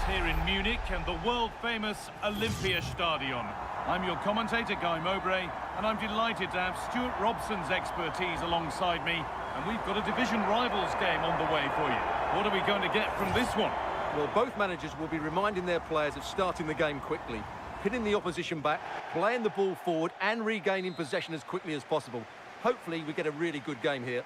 here in Munich and the world-famous Olympiastadion. I'm your commentator, Guy Mowbray, and I'm delighted to have Stuart Robson's expertise alongside me, and we've got a division rivals game on the way for you. What are we going to get from this one? Well, both managers will be reminding their players of starting the game quickly, hitting the opposition back, playing the ball forward and regaining possession as quickly as possible. Hopefully we get a really good game here.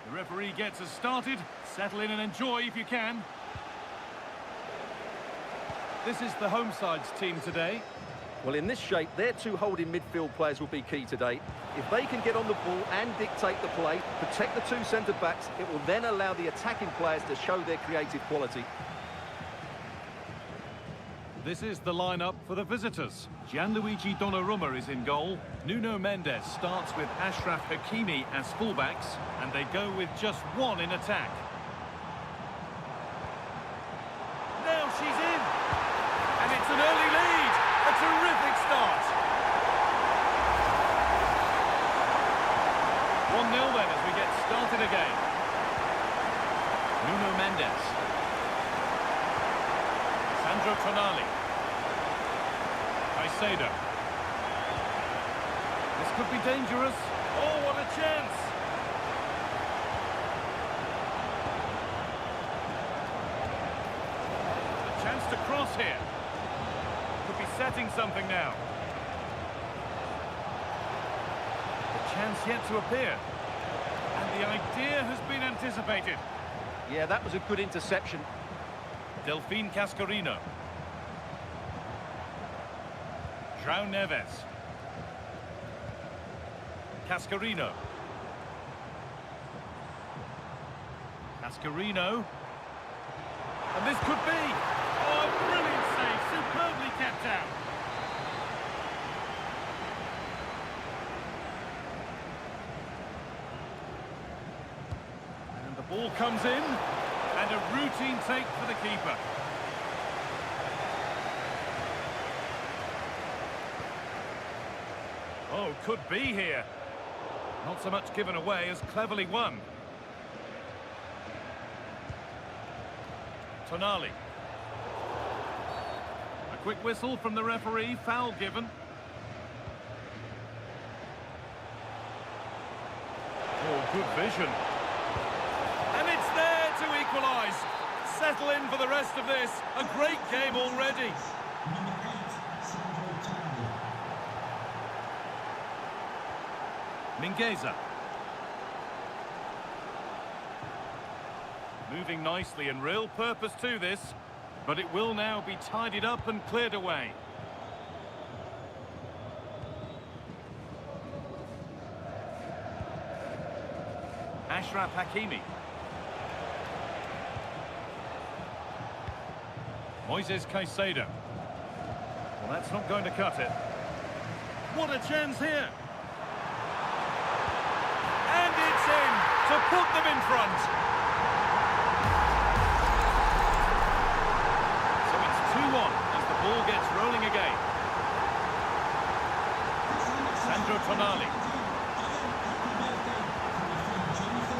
The referee gets us started. Settle in and enjoy if you can. This is the home side's team today. Well, in this shape, their two holding midfield players will be key today. If they can get on the ball and dictate the play, protect the two centre-backs, it will then allow the attacking players to show their creative quality. This is the lineup for the visitors. Gianluigi Donnarumma is in goal. Nuno Mendes starts with Achraf Hakimi as fullbacks, and they go with just one in attack. Now she's in! And it's an early lead! A terrific start! 1-0 then as we get started again. Nuno Mendes. Sandro Tonali. Caicedo. This could be dangerous. Oh, what a chance! A chance to cross here. Could be setting something now. The chance yet to appear. And the idea has been anticipated. Yeah, that was a good interception. Delphine Cascarino. João Neves. Cascarino. Cascarino. And this could be... Oh, a brilliant save. Superbly kept out. And the ball comes in. And a routine take for the keeper. Oh, could be here. Not so much given away as cleverly won. Tonali. A quick whistle from the referee, foul given. Oh, good vision. And it's there to equalise. Settle in for the rest of this. A great game already. Mingueza. Moving nicely and real purpose to this, but it will now be tidied up and cleared away. Achraf Hakimi. Moises Caicedo. Well, that's not going to cut it. What a chance here! And it's in to put them in front. So it's 2-1 as the ball gets rolling again. Sandro Tonali.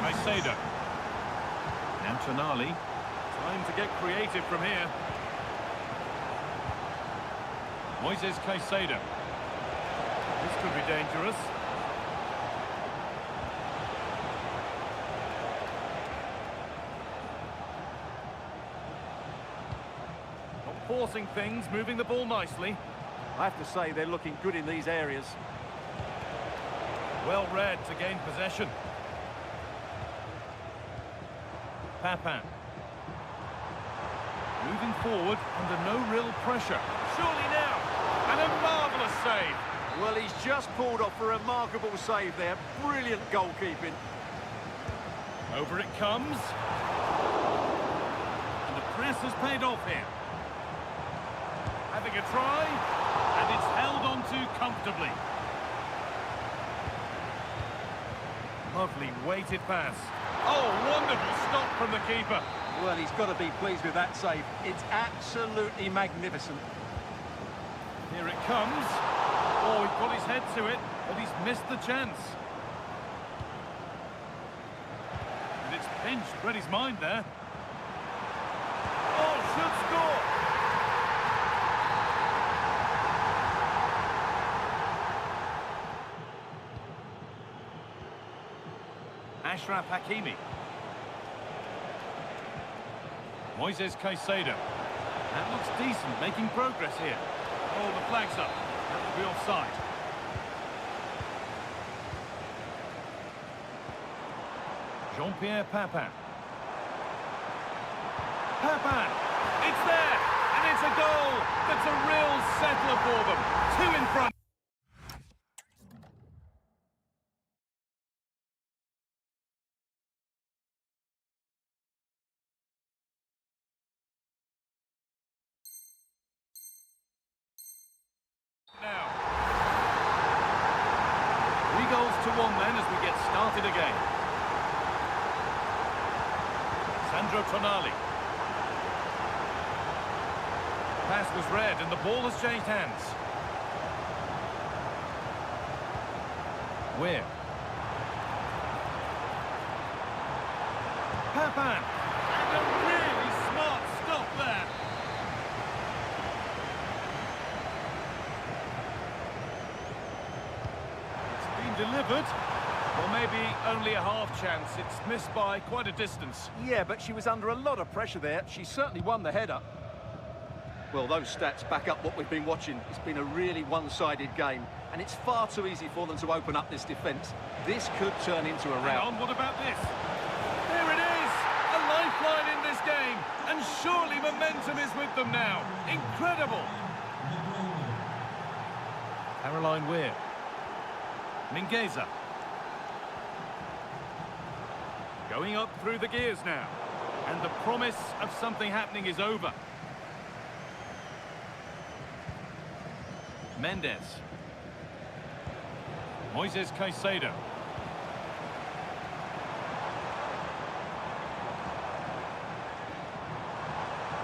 Caicedo. And Tonali. Time to get creative from here. Moises Caicedo. This could be dangerous. Not forcing things, moving the ball nicely. I have to say they're looking good in these areas. Well read to gain possession. Papin. Moving forward under no real pressure. Surely now. And a marvellous save. Well, he's just pulled off a remarkable save there. Brilliant goalkeeping. Over it comes. And the press has paid off here. Having a try. And it's held on to comfortably. Lovely weighted pass. Oh, wonderful stop from the keeper. Well, he's got to be pleased with that save. It's absolutely magnificent. Here it comes. Oh, he's got his head to it, but he's missed the chance. changed, read his mind there. Oh, should score! Ashraf Hakimi. Moises Caicedo. That looks decent, making progress here. Oh, the flag's up. That will be offside. Jean-Pierre Papin. Papin! It's there! And it's a goal! That's a real settler for them. Two in front. Now. 3-1 then as we get started again. Sandro Tonali. Pass was read and the ball has changed hands. Weir. Papin. And a really smart stop there. Delivered. Well, maybe only a half chance. It's missed by quite a distance. Yeah, but she was under a lot of pressure there. She certainly won the header. Well, those stats back up what we've been watching. It's been a really one-sided game, and it's far too easy for them to open up this defence. This could turn into a rout. Hang on, what about this? There it is! A lifeline in this game, and surely momentum is with them now. Incredible! Caroline Weir. Mingueza. Going up through the gears now. And the promise of something happening is over. Mendes. Moises Caicedo.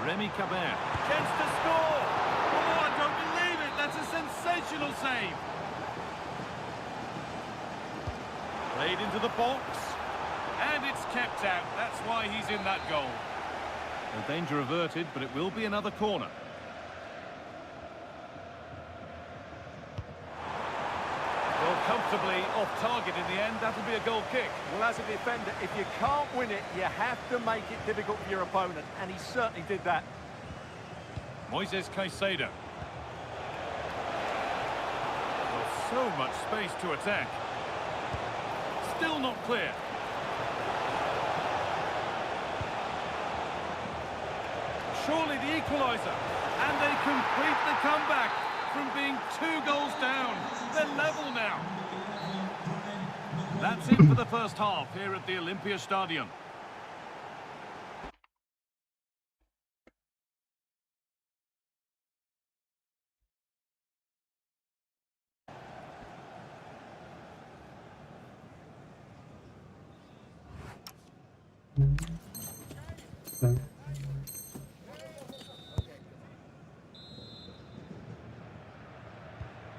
Remy Cabert. Chance to score! Oh, I don't believe it! That's a sensational save! Played into the box, and it's kept out. That's why he's in that goal. Well, danger averted, but it will be another corner. Well, comfortably off target in the end. That'll be a goal kick. Well, as a defender, if you can't win it, you have to make it difficult for your opponent, and he certainly did that. Moises Caicedo. Well, so much space to attack. Still not clear. Surely the equaliser. And they complete the comeback from being 2 goals down. They're level now. That's it for the first half here at the Olympiastadion.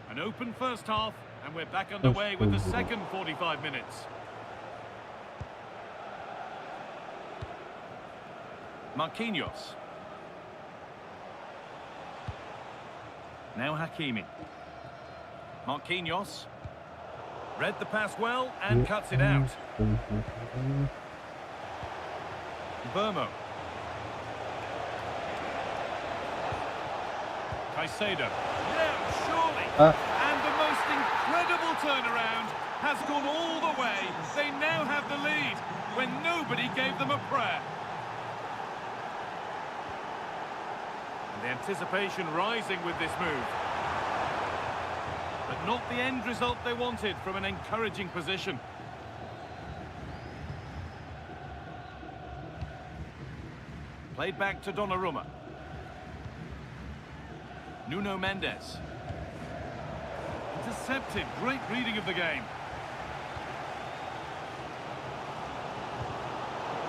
An open first half, and we're back underway with the second 45 minutes. Marquinhos. Now Hakimi. Marquinhos. Read the pass well and cuts it out. Burmo. Caicedo. Yeah, surely. And the most incredible turnaround has gone all the way. They now have the lead when nobody gave them a prayer. And the anticipation rising with this move. But not the end result they wanted from an encouraging position. Played back to Donnarumma. Nuno Mendes. Intercepted. Great reading of the game.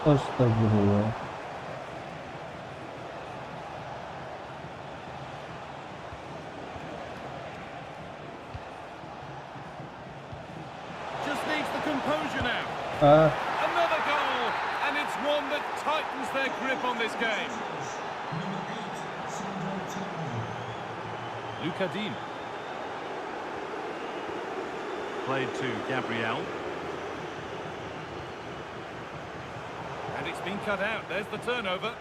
Astagfirullah. Just needs the composure now. Another goal, and it's grip on this game. Lucadine. Played to Gabriel. And it's been cut out. There's the turnover.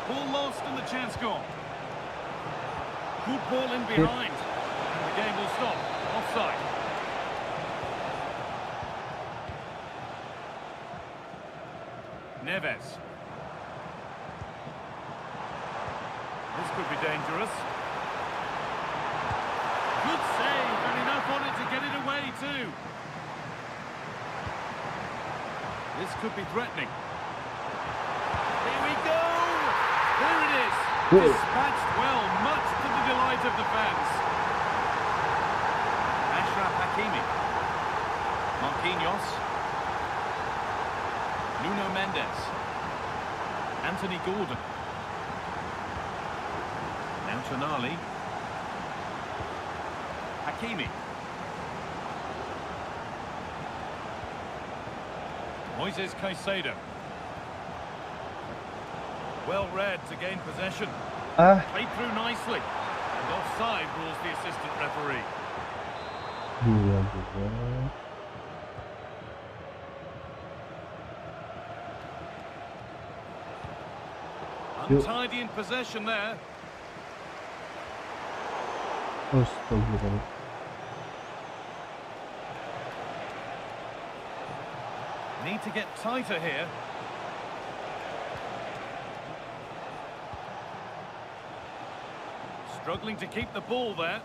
Ball lost and the chance gone. Good ball in behind. And the game will stop. Offside. Neves. This could be dangerous. Good save, and enough on it to get it away too. This could be threatening. Here we go! There it is! Dispatched well, much to the delight of the fans. Ashraf Hakimi. Marquinhos. Nuno Mendes. Anthony Gordon. Now Tonali. Hakimi. Moises Caicedo. Well read to gain possession. Played through nicely. And offside rules the assistant referee. Untidy in possession there. Need to get tighter here. Struggling to keep the ball there.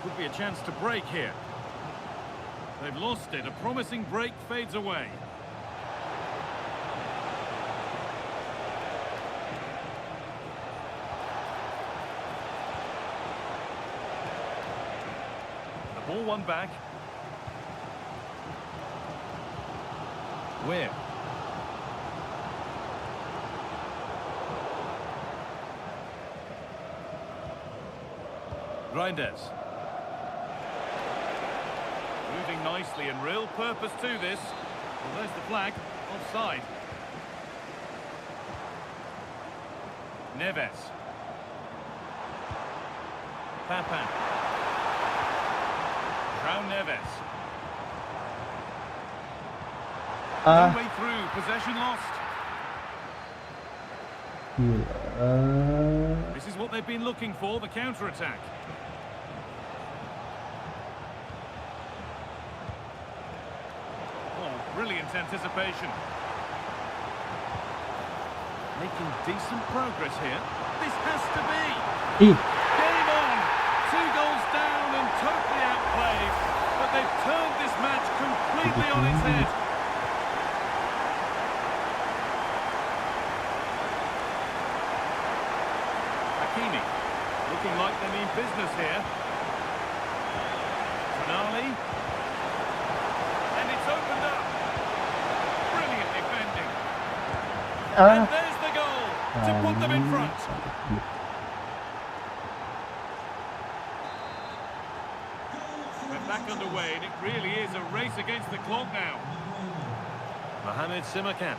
Could be a chance to break here. They've lost it. A promising break fades away. The ball won back. Where? Reinders. Moving nicely and real purpose to this. Well, there's the flag. Offside. Neves. Papan. João Neves. No way through. Possession lost. This is what they've been looking for, the counter-attack. Oh, brilliant anticipation. Making decent progress here. This has to be. Game on. 2 goals down and totally outplayed. But they've turned this match completely on its head. Hakimi, looking like they mean business here. Tonali. And it's opened up. Brilliant defending. And there's the goal to put them in front. We're back underway and it really is a race against the clock now. Mohamed Simakan.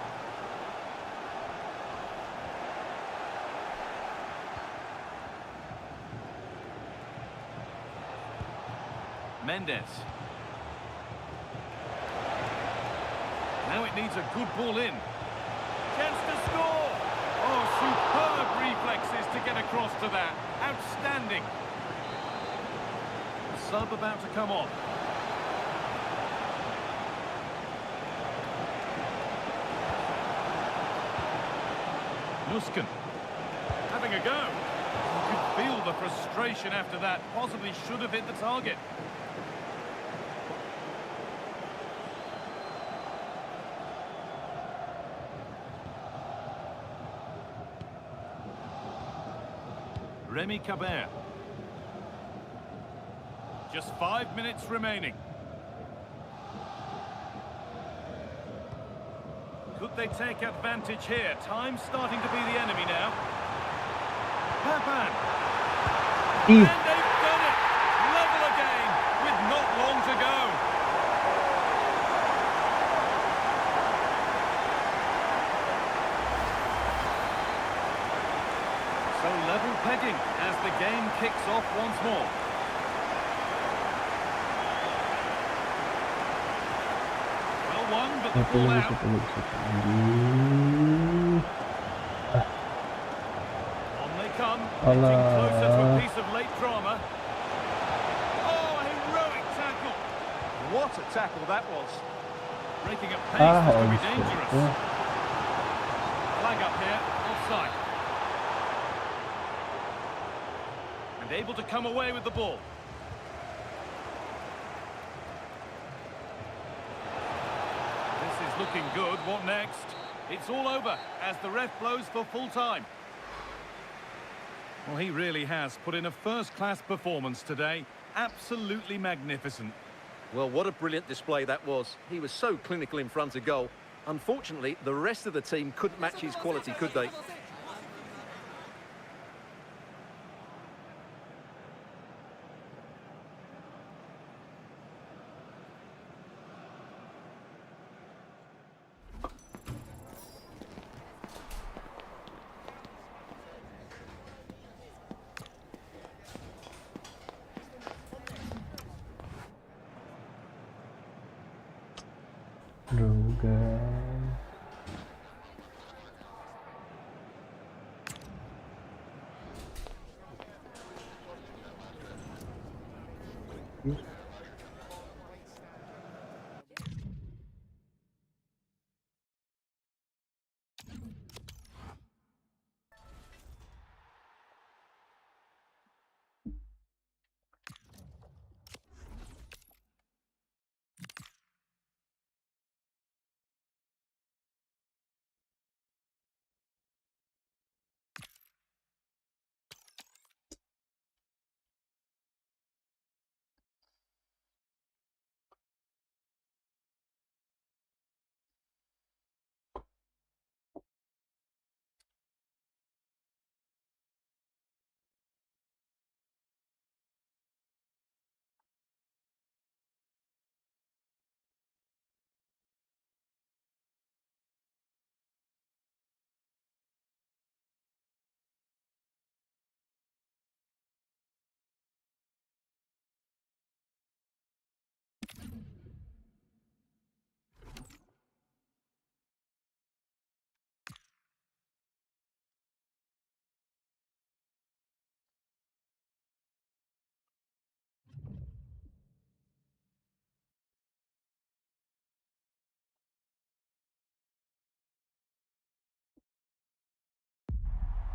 Mendes. Now it needs a good ball in. Chance to score! Oh, superb reflexes to get across to that. Outstanding. The sub about to come on. Nusken. Having a go. You could feel the frustration after that. Possibly should have hit the target. Remy Cabert. Just 5 minutes remaining. Could they take advantage here? Time's starting to be the enemy now. Papan. And they've done it! Level again with not long to go. pegging as the game kicks off once more. Well won, but the ball out. On they come, getting closer to a piece of late drama. Oh, a heroic tackle. What a tackle that was. Breaking at pace, this could be dangerous. Flag up here, offside. And able to come away with the ball. This is looking good. What next? It's all over as the ref blows for full time. Well, he really has put in a first-class performance today. Absolutely magnificent. Well, what a brilliant display that was. He was so clinical in front of goal. Unfortunately, the rest of the team couldn't match his quality, could they?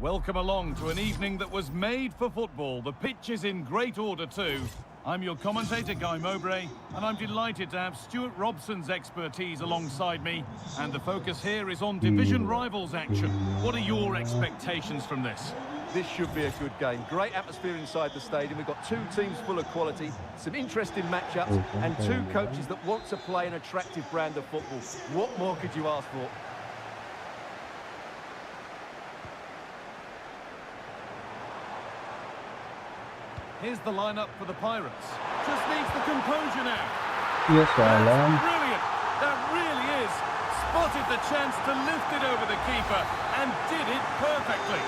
Welcome along to an evening that was made for football. The pitch is in great order too. I'm your commentator, Guy Mowbray, and I'm delighted to have Stuart Robson's expertise alongside me. And the focus here is on division rivals action. What are your expectations from this? This should be a good game. Great atmosphere inside the stadium. We've got two teams full of quality, some interesting matchups, and two coaches that want to play an attractive brand of football. What more could you ask for? Here's the lineup for the Pirates. Just needs the composure now. Yes, That's Alan. brilliant. That really is. Spotted the chance to lift it over the keeper and did it perfectly.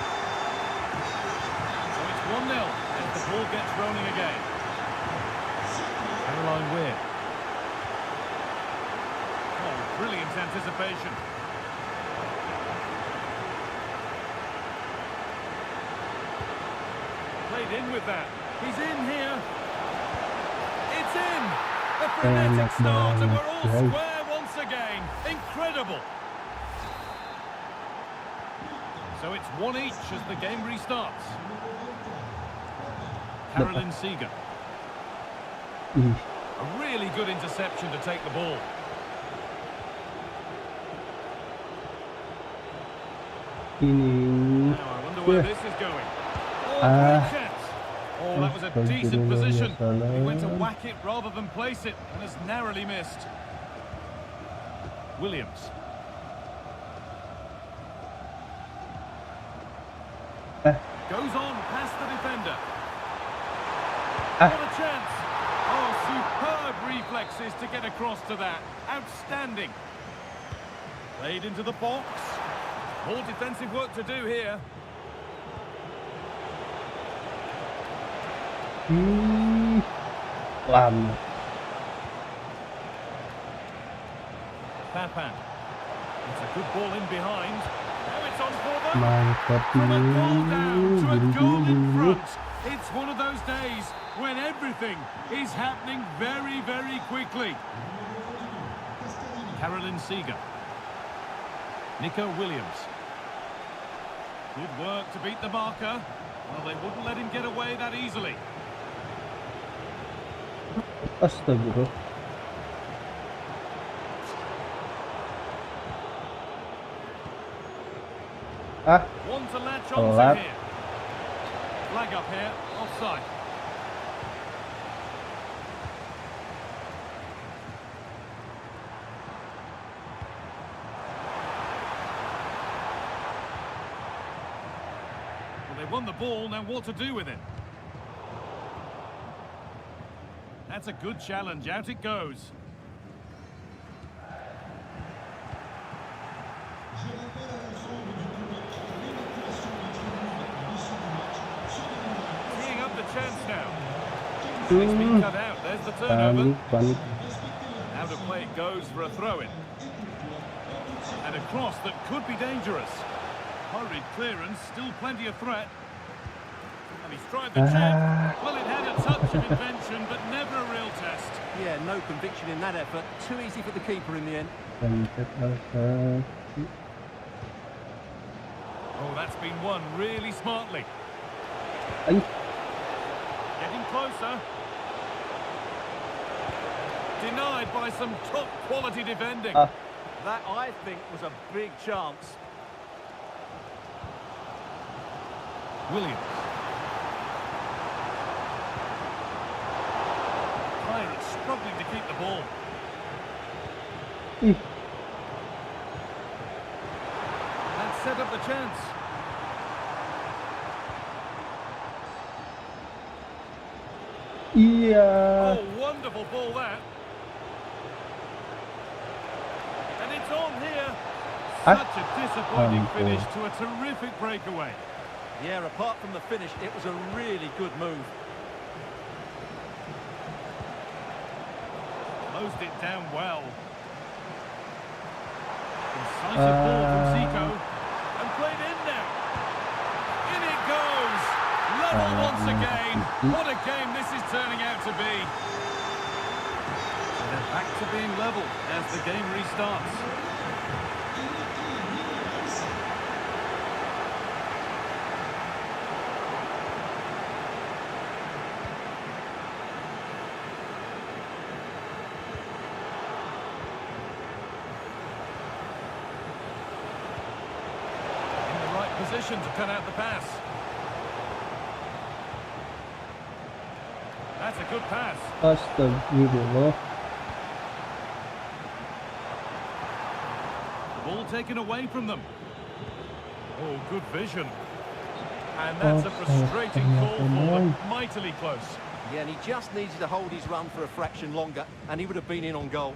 So it's 1-0 as the ball gets rolling again. Caroline Weir. Oh, brilliant anticipation. Played in with that. He's in here. It's in. A frenetic start and we're all square once again. Incredible. So it's 1 each as the game restarts. Caroline Seeger. A really good interception to take the ball. Now I wonder where this is going. Oh, great chance. Oh, that was a decent position. He went to whack it rather than place it and has narrowly missed. Williams. Goes on past the defender. What a chance. Oh, superb reflexes to get across to that. Outstanding. Played into the box. More defensive work to do here. Lama. Papan. It's a good ball in behind. Now it's on for them. Mantap From a goal down to a goal in ini. front. It's one of those days when everything is happening very, very quickly. Carolyn Seeger. Nico Williams. Good work to beat the marker. Well, they wouldn't let him get away that easily. Astagfirullah. Ah, One to latch Telat. onto here. Flag up here, offside. Well, they won the ball, now what to do with it? That's a good challenge, out it goes. Teeing up the chance now. It's been cut out, there's the turnover. panik. Out of play it goes for a throw-in. And a cross that could be dangerous. Hurried clearance, still plenty of threat. And he's tried the chip. Well, it had a touch of invention, but never a real test. Yeah, no conviction in that effort. Too easy for the keeper in the end. Oh, that's been won really smartly. Ay, Getting closer. Denied by some top-quality defending. That, I think, was a big chance. Williams. Pirates struggling to keep the ball. That set up the chance. iya. Oh, wonderful ball that. And it's on here. Such a disappointing finish to a terrific breakaway. Yeah, apart from the finish, it was a really good move. Closed it down well. Incisive ball from Zico. And played in now. In it goes. Level once again. What a game this is turning out to be. And they're back to being level as the game restarts. Position to cut out the pass. That's a good pass. Astagfirullah. The ball taken away from them. Oh, good vision. And that's a frustrating call for them. Mightily close. Yeah, and he just needed to hold his run for a fraction longer, and he would have been in on goal.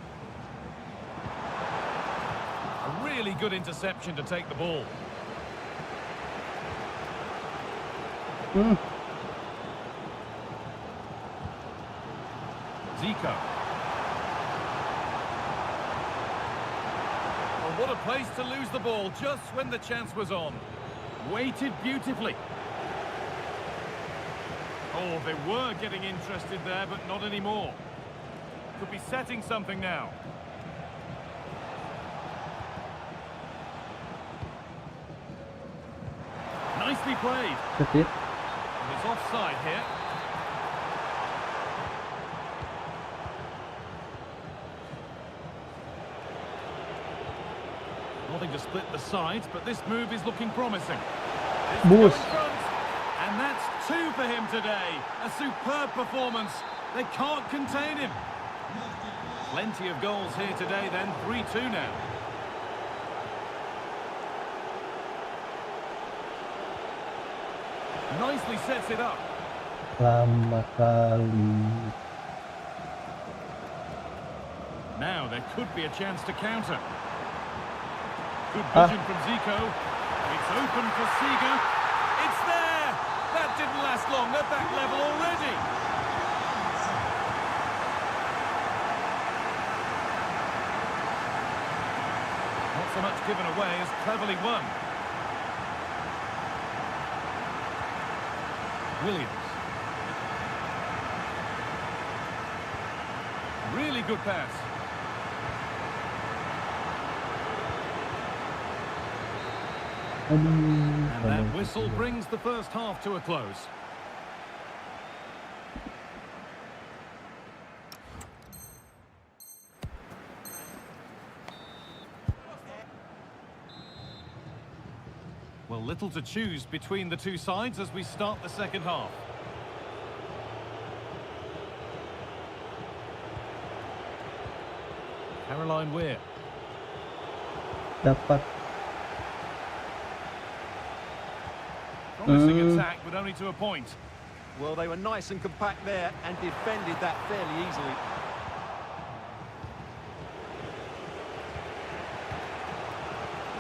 A really good interception to take the ball. Zico. Well, what a place to lose the ball just when the chance was on. Waited beautifully. Oh, they were getting interested there, but not anymore. Could be setting something now. Nicely played. That's it. It's offside here. Nothing to split the sides, but this move is looking promising. This Boos. goes in front, and that's 2 for him today. A superb performance. They can't contain him. Plenty of goals here today then. 3-2 now. Nicely sets it up. Lama kali. Now there could be a chance to counter. Good vision from Zico. It's open for Seeger. It's there! That didn't last long. They're back level already. so much given away as cleverly won. Williams. Really good pass. And that whistle brings the first half to a close. Well, little to choose between the two sides as we start the second half. Caroline Weir. Dapat. Promising attack, but only to a point. Well, they were nice and compact there and defended that fairly easily.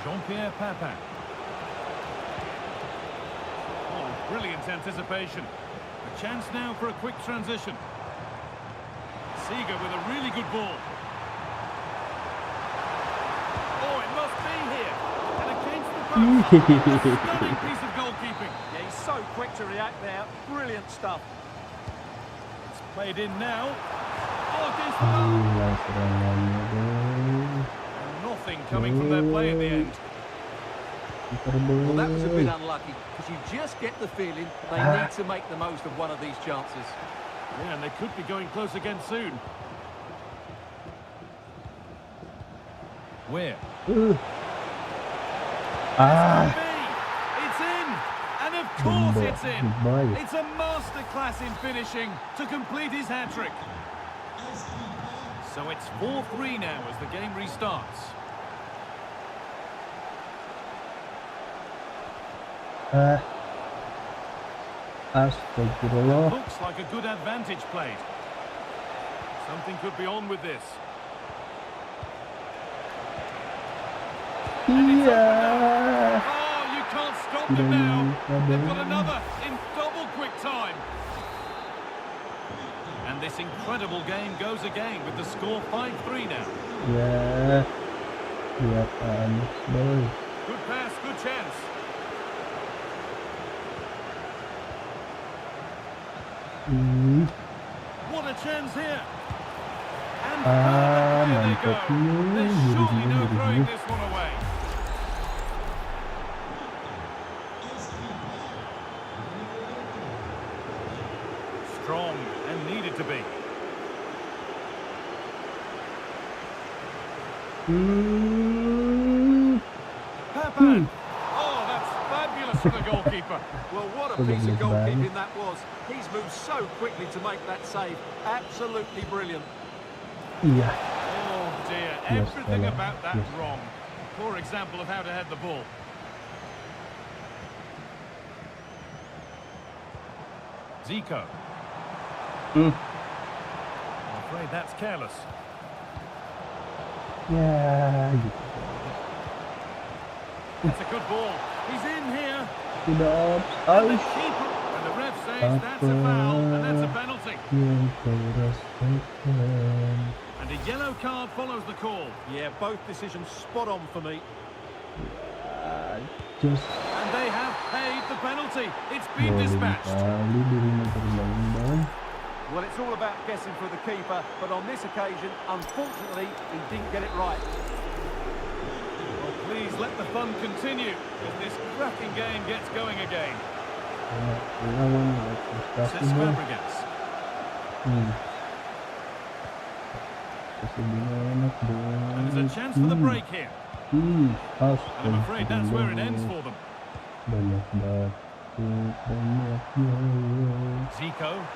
Jean-Pierre Papin. Oh, brilliant anticipation. A chance now for a quick transition. Seeger with a really good ball. Oh, it must be here. And against the post. A stunning piece of goalkeeping. Yeah, he's so quick to react there. Brilliant stuff. It's played in now. Oh, against the bar. And nothing coming from their play in the end. Well, that was a bit unlucky, because you just get the feeling they need to make the most of one of these chances. Yeah, and they could be going close again soon. Where? It's in! And of course it's in! It's a masterclass in finishing to complete his hat-trick. So it's 4-3 now as the game restarts. Astagfirullah. Looks like a good advantage played. Something could be on with this. Yeah. Oh, you can't stop them now. They've got another in double quick time. And this incredible game goes again with the score 5-3 now. Yeah. Yeah, boy. Good pass, good chance. What a chance here. And here they go. There's surely no throwing this one away. Strong and needed to be. Papin. Oh, that's fabulous for the goalkeeper. Well, what a piece of goalkeeping that was. He's moved so quickly to make that save. Absolutely brilliant. Yeah. Oh dear, everything about that wrong. Poor example of how to head the ball. Zico. I'm afraid that's careless. Yeah. That's a good ball. He's in here. Good job. And the keeper. And the ref says that's a foul, and that's a penalty. And a yellow card follows the call. Yeah, both decisions spot on for me. And they have paid the penalty. It's been dispatched. Well, it's all about guessing for the keeper, but on this occasion, unfortunately, he didn't get it right. Well, please let the fun continue as this cracking game gets going again. Says Fabregas. And there's a chance for the break here. And I'm afraid that's where it ends for them. Zico.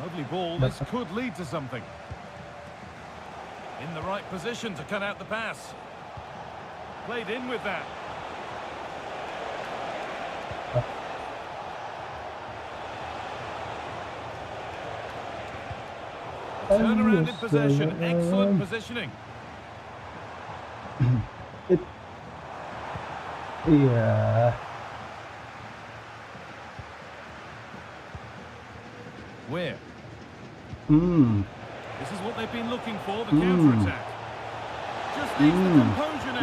Lovely ball. This could lead to something. In the right position to cut out the pass. Played in with that. Turnaround in possession. Excellent positioning. Yeah. Where? This is what they've been looking for, the counter-attack. Just needs the composure now.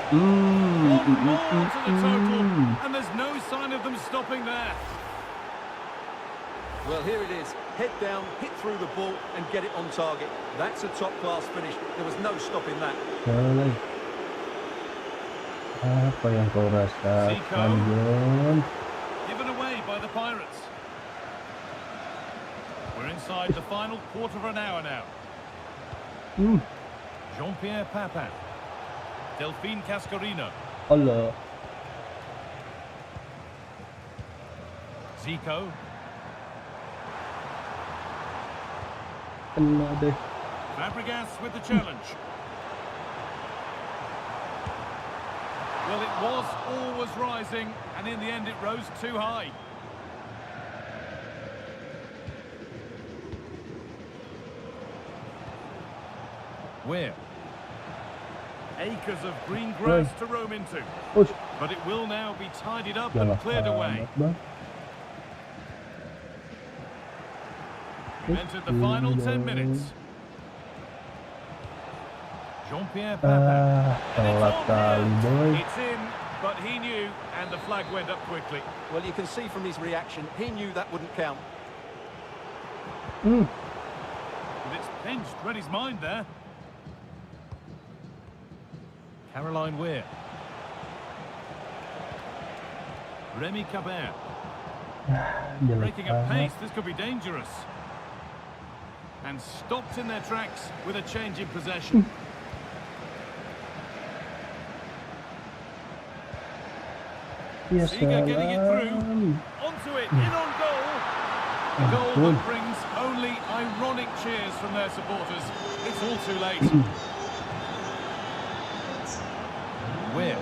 One more to the total, and there's no sign of them stopping there. Well, here it is. Head down, hit through the ball, and get it on target. That's a top-class finish. There was no stopping that. Apa yang kau rasakan, John? Given away by the Pirates. We're inside the final quarter of an hour now. Jean-Pierre Papin. Delphine Cascarino. Allah. Zico. Kena deh. Fabregas with the challenge. Well, it was always rising, and in the end it rose too high. Where? Acres of green grass to roam into. Push. But it will now be tidied up and cleared away. We've entered the final 10 minutes. Jean-Pierre Papin. It's in, but he knew, and the flag went up quickly. Well, you can see from his reaction, he knew that wouldn't count. But it's pinched, read his mind there. Caroline Weir. Remy Cabert. Breaking at pace, this could be dangerous. And stopped in their tracks with a change in possession. Seeger getting it through. Onto it, in on goal. A goal that brings only ironic cheers from their supporters. It's all too late. Where?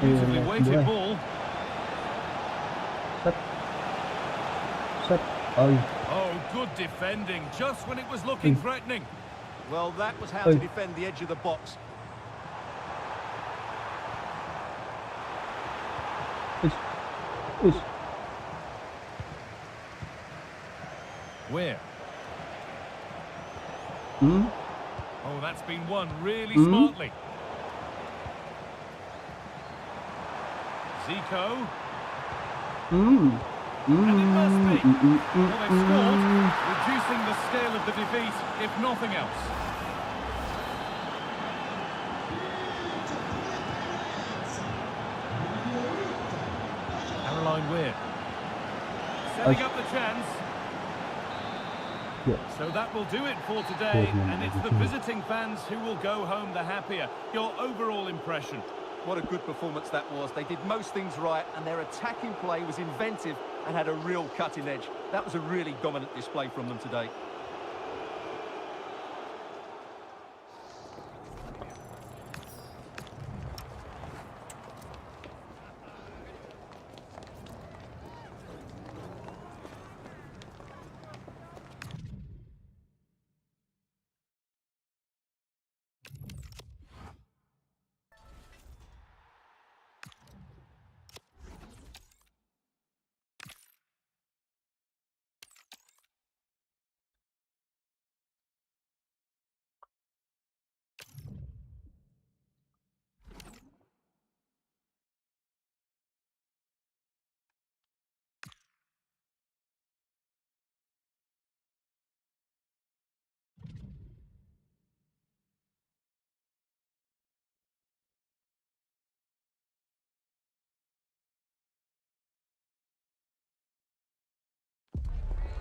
Beautifully weighted ball. Oh, good defending, just when it was looking threatening. Well, that was how to defend the edge of the box. Where? Oh, that's been won really smartly. Zico. And it must be. Well, they've scored, reducing the scale of the defeat, if nothing else. Caroline Weir. Setting up the chance. So that will do it for today, and it's the visiting fans who will go home the happier. Your overall impression? What a good performance that was. They did most things right, and their attacking play was inventive and had a real cutting edge. That was a really dominant display from them today.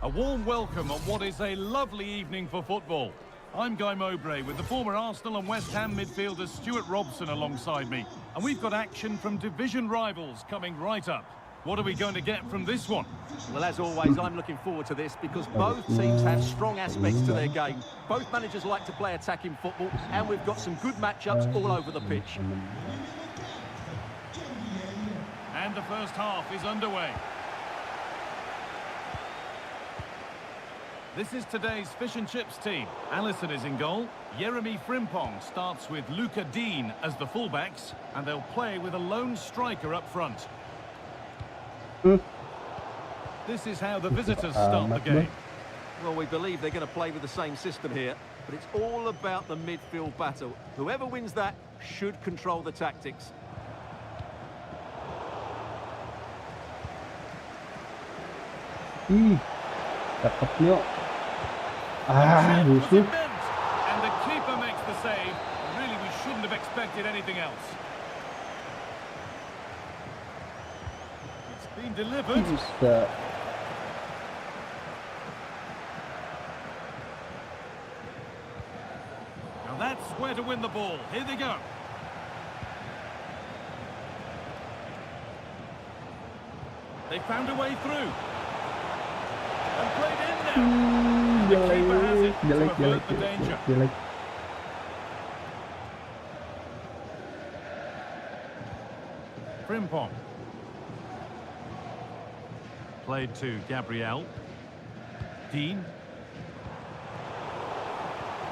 A warm welcome on what is a lovely evening for football. I'm Guy Mowbray with the former Arsenal and West Ham midfielder Stuart Robson alongside me. And we've got action from division rivals coming right up. What are we going to get from this one? Well, as always, I'm looking forward to this because both teams have strong aspects to their game. Both managers like to play attacking football, and we've got some good matchups all over the pitch. And the first half is underway. This is today's fish and chips team. Allison is in goal. Jeremy Frimpong starts with Luca Dean as the fullbacks, and they'll play with a lone striker up front. This is how the visitors start the game. Well, we believe they're going to play with the same system here, but it's all about the midfield battle. Whoever wins that should control the tactics. Cakep yuk. Busuk. And the keeper makes the save. Really, we shouldn't have expected anything else. It's been delivered. Bisa. Now that's where to win the ball. Here they go. They found a way through. And played in now. And the keeper has it to avert the danger. Jelek. Frimpong. Played to Gabriel. Dean.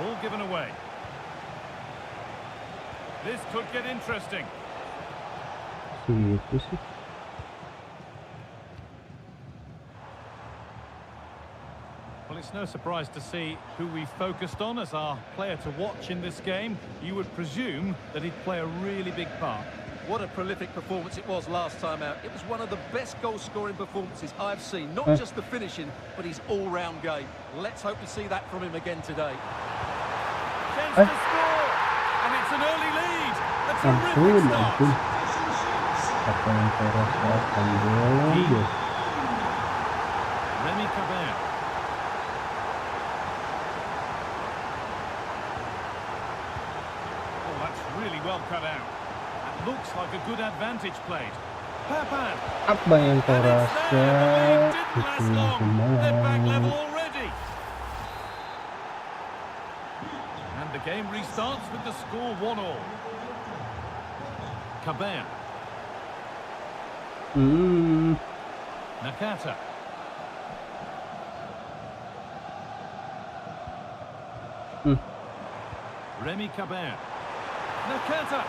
Ball given away. This could get interesting. Situ sih. Well, it's no surprise to see who we focused on as our player to watch in this game. You would presume that he'd play a really big part. What a prolific performance it was last time out. It was one of the best goal-scoring performances I've seen. Not just the finishing, but his all-round game. Let's hope we see that from him again today. Chance to score! And it's an early lead! A terrific start! Apa yang saya rasakan dulu? Remy Cabert. Oh, that's really well cut out. That looks like a good advantage played. Papan. Apa yang kau And it's rasa? there, but it Itu didn't last long. They're back level kemana? already. And the game restarts with the score 1-1. Cabert. Nakata. Remy Cabert. Nakata.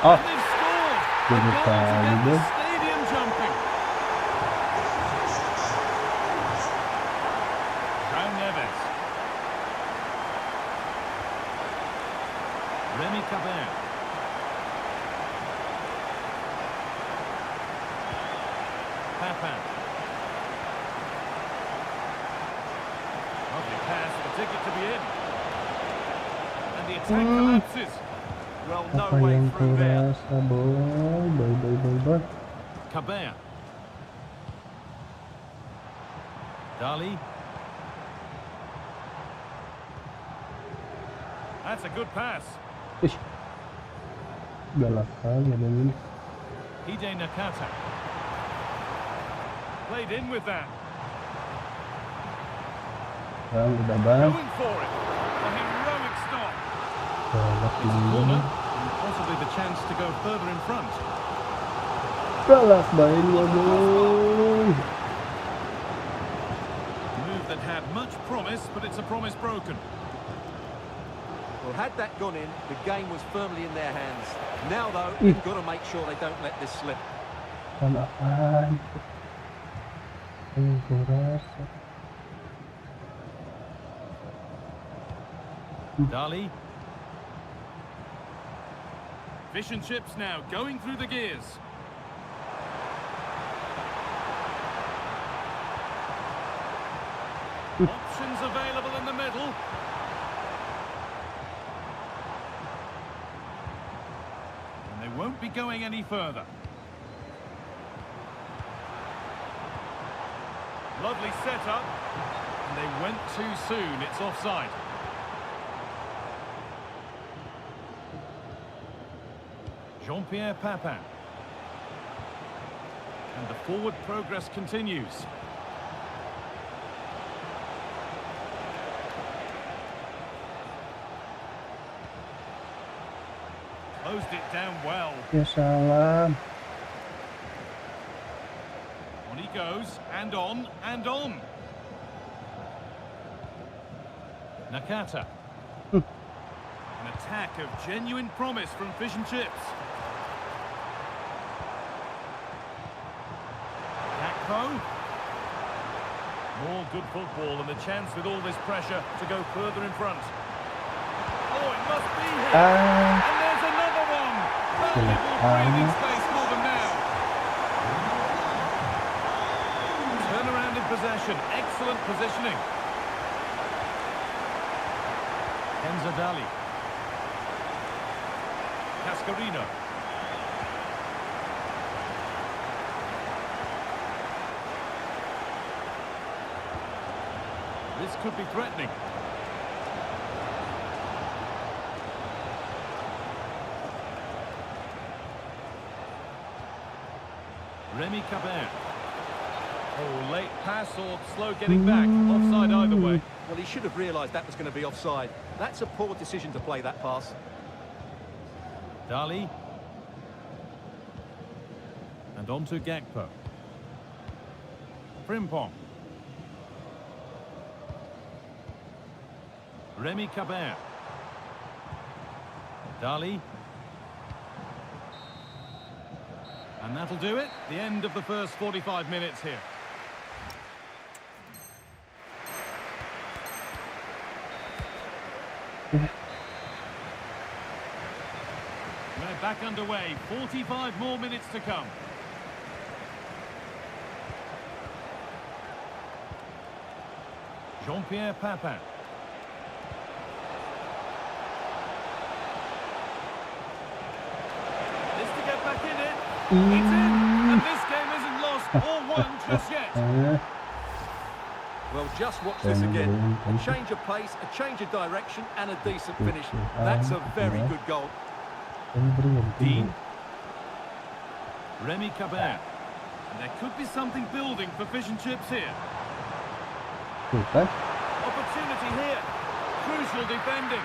Oh, And they've scored. A Good goal to time, get the eh? stadium jumping. Brown Neves. Remy Cabert. Papan. Lovely pass, the ticket to be in. And the attack collapses. Well, no apa way yang kau through there. rasa, boy? Cabert. Dali. That's a good pass. Ish, galak kali ada ini. Hide Nakata. Played in with that. Bang, udah bang. Going for it. A heroic stop. Galak It's a ini. corner. And possibly the chance to go further in front. Galak mainnya, boy. Move that had much promise, but it's a promise broken. Well, had that gone in, the game was firmly in their hands. Now, though, they've got to make sure they don't let this slip. Kan apaan? Apa yang kau rasa? Dali. Fish and chips now, going through the gears. Options available in the middle. And they won't be going any further. Lovely setup. And they went too soon. It's offside. Jean-Pierre Papin. And the forward progress continues. Closed it down well. Ya salam. On he goes, and on, and on. Nakata. An attack of genuine promise from Fish and Chips. Gakpo. More good football and the chance with all this pressure to go further in front. Oh, it must be here. And there's another one. Valuable breathing space for them now. Turnaround in possession. Excellent positioning. Enzadali. Cascarino. This could be threatening. Remy Cabert. Oh, late pass or slow getting back. Offside either way. Well, he should have realised that was going to be offside. That's a poor decision to play that pass. Dali. And on to Gakpo. Frimpong. Remy Cabert. Dali. And that'll do it. The end of the first 45 minutes here. We're back underway. 45 more minutes to come. Jean-Pierre Papin. This to get back in it. It's in. And this game isn't lost or won just yet. Well, just watch this again. A change of pace, a change of direction, and a decent finish. That's a very good goal. Dean. Remy Cabert. And there could be something building for fish and chips here. Opportunity here. Crucial defending.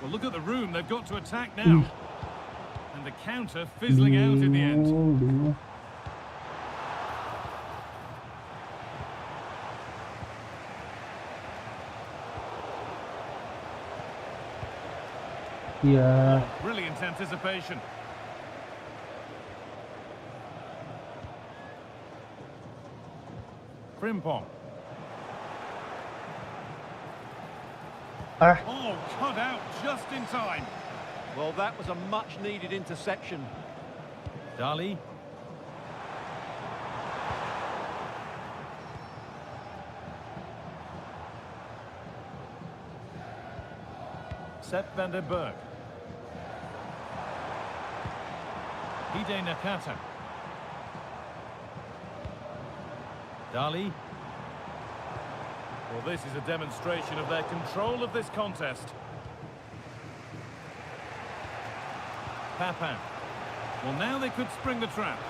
Well, look at the room they've got to attack now. And the counter fizzling out in the end. Yeah. Brilliant anticipation. Frimpong. Oh, cut out just in time. Well, that was a much-needed interception. Dali. Sepp van den Berg. Hide Nakata. Dali. Well, this is a demonstration of their control of this contest. Papin. Well, now they could spring the trap.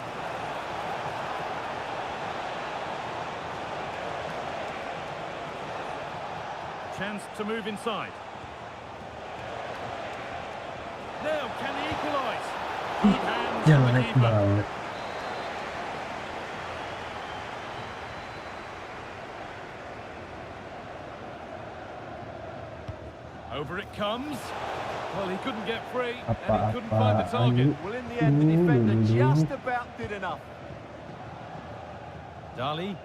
Chance to move inside. Now, can he equalise? Good hands from the keeper. Over it comes. Well, he couldn't get free, and he couldn't find the target. Well, in the end, the defender just about did enough. Dali.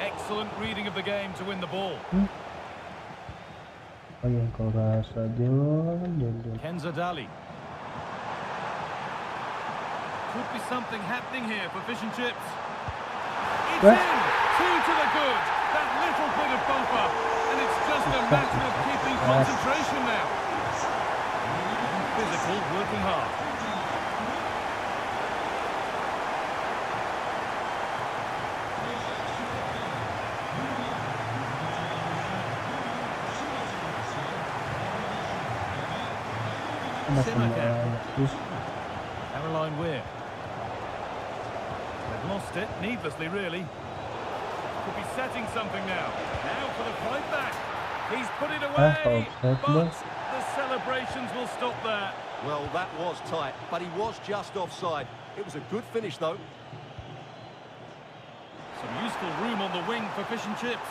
Excellent reading of the game to win the ball. Kenza Dali. Could be something happening here for fish and chips. It's in! 2 to the good. That little bit of bumper. And it's just a matter of keeping concentration now. Physical, working hard. Caroline Weir. They've lost it, needlessly really. Could be setting something now. Now for the fight back. He's put it away, but the celebrations will stop there. Well, that was tight, but he was just offside. It was a good finish, though. Some useful room on the wing for fish and chips.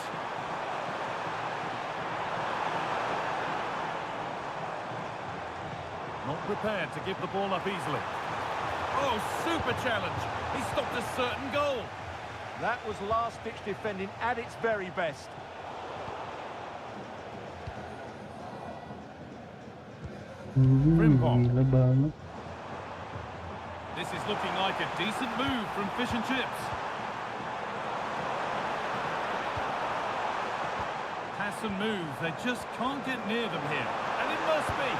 Not prepared to give the ball up easily. Oh, super challenge. He stopped a certain goal. That was last-ditch defending at its very best. Frimpong. Gila banget. This is looking like a decent move from fish and chips. Pass and move. They just can't get near them here. And it must be.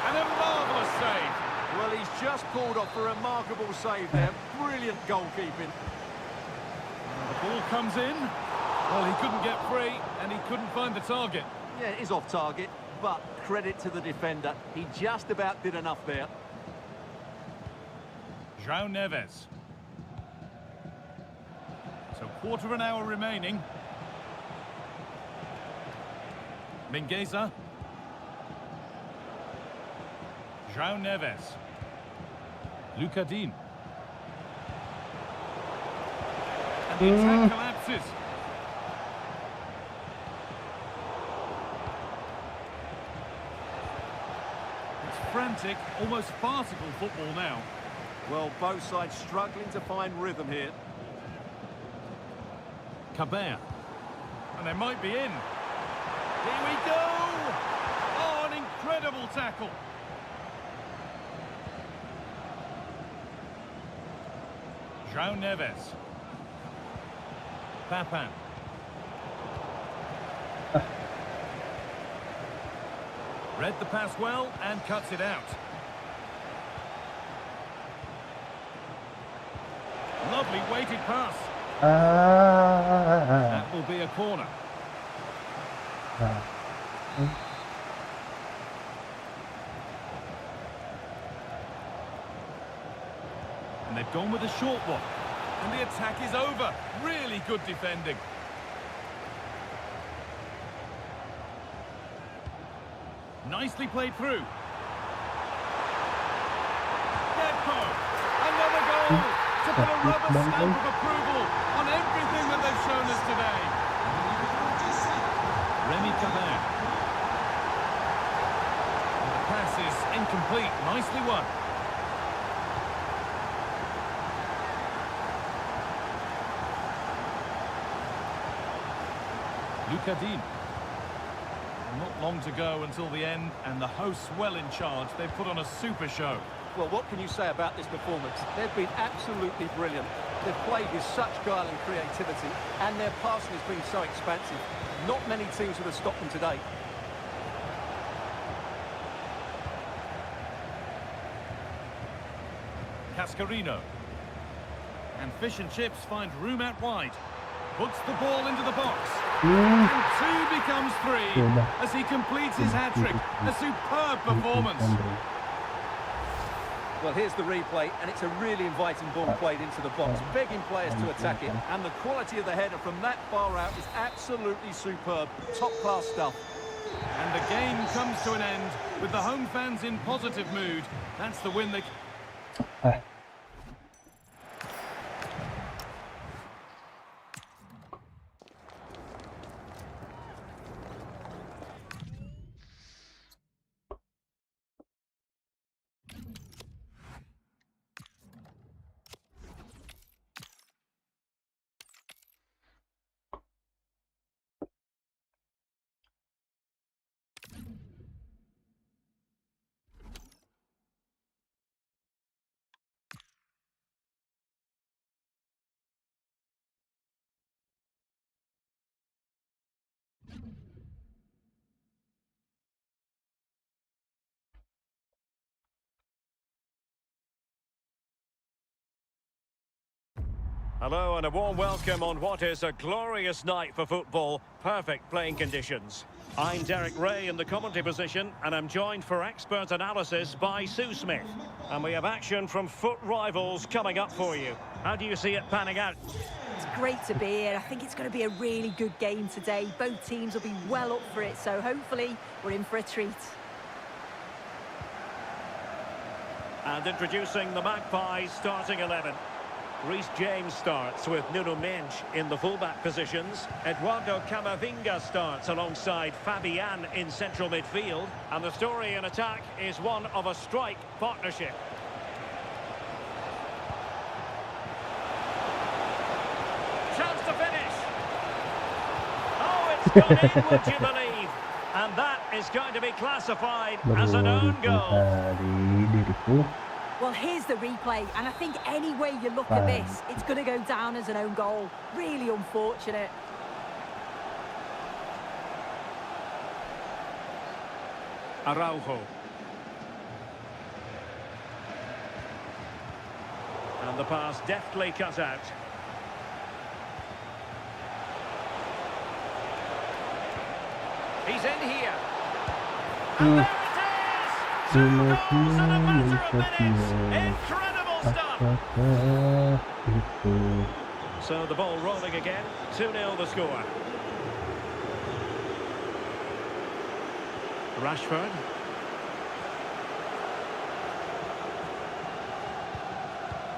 And a marvellous save. Well, he's just pulled off a remarkable save there. Brilliant goalkeeping. The ball comes in. Well, he couldn't get free, and he couldn't find the target. Yeah, it is off target, but credit to the defender. He just about did enough there. João Neves. So quarter of an hour remaining. Mingueza. João Neves. Lucas Digne. And the attack collapses. It's frantic, almost farcical football now. Well, both sides struggling to find rhythm here. Cabert. And they might be in. Here we go! Oh, an incredible tackle. João Neves. Papin. Read the pass well and cuts it out. Lovely weighted pass. That will be a corner. And they've gone with a short one. And the attack is over. Really good defending. Nicely played through. Depo. Another goal to put a rubber stamp of approval on everything that they've shown us today. Remy Cabert. The pass is incomplete. Nicely won. Lucas Digne. Not long to go until the end, and the hosts well in charge. They've put on a super show. Well, what can you say about this performance? They've been absolutely brilliant. They've played with such guile and creativity, and their passing has been so expansive. Not many teams would have stopped them today. Cascarino. And fish and chips find room out wide. Puts the ball into the box. And two becomes three as he completes his hat-trick. A superb performance. Well, here's the replay, and it's a really inviting ball played into the box, begging players to attack it. And the quality of the header from that far out is absolutely superb. Top-class stuff. And the game comes to an end with the home fans in positive mood. That's the win they... Hello and a warm welcome on what is a glorious night for football. Perfect playing conditions. I'm Derek Ray in the commentary position, and I'm joined for expert analysis by Sue Smith. And we have action from FUT rivals coming up for you. How do you see it panning out? It's great to be here. I think it's going to be a really good game today. Both teams will be well up for it, so hopefully we're in for a treat. And introducing the Magpies starting 11. Reece James starts with Nuno Mendes in the fullback positions. Eduardo Camavinga starts alongside Fabian in central midfield. And the story in attack is one of a strike partnership. Chance to finish. Oh, it's gone in, would you believe? And that is going to be classified as an own goal. Dari diriku. Well, here's the replay, and I think any way you look at this, it's going to go down as an own goal. Really unfortunate. Araujo. And the pass deftly cut out. He's in here. And there it is! Two goals in a matter of minutes. Incredible stuff. So the ball rolling again. 2-0 the score. Rashford.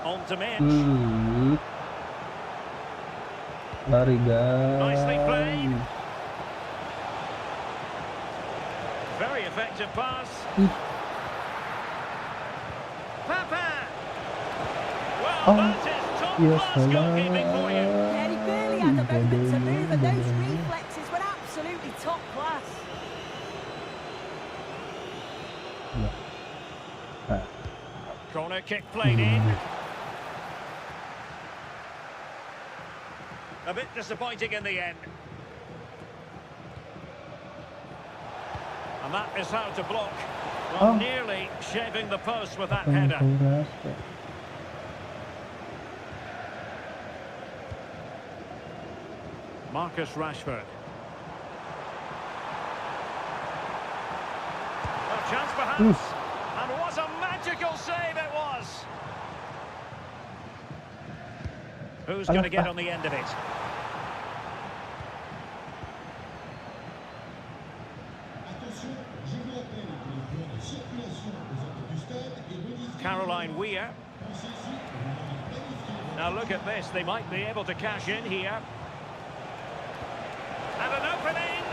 On to Mendes. Lari guys. Nicely played. Very effective pass. Papa. Well, that is top-class goalkeeping for you. Yeah, he barely had a moment to move, and those reflexes were absolutely top class. Corner kick played in. A bit disappointing in the end. And that is how to block. Well, nearly shaving the post with that header. Marcus Rashford. A chance perhaps. And what a magical save it was. Who's going to get on the end of it? Caroline Weir. Now look at this, they might be able to cash in here. And an opening!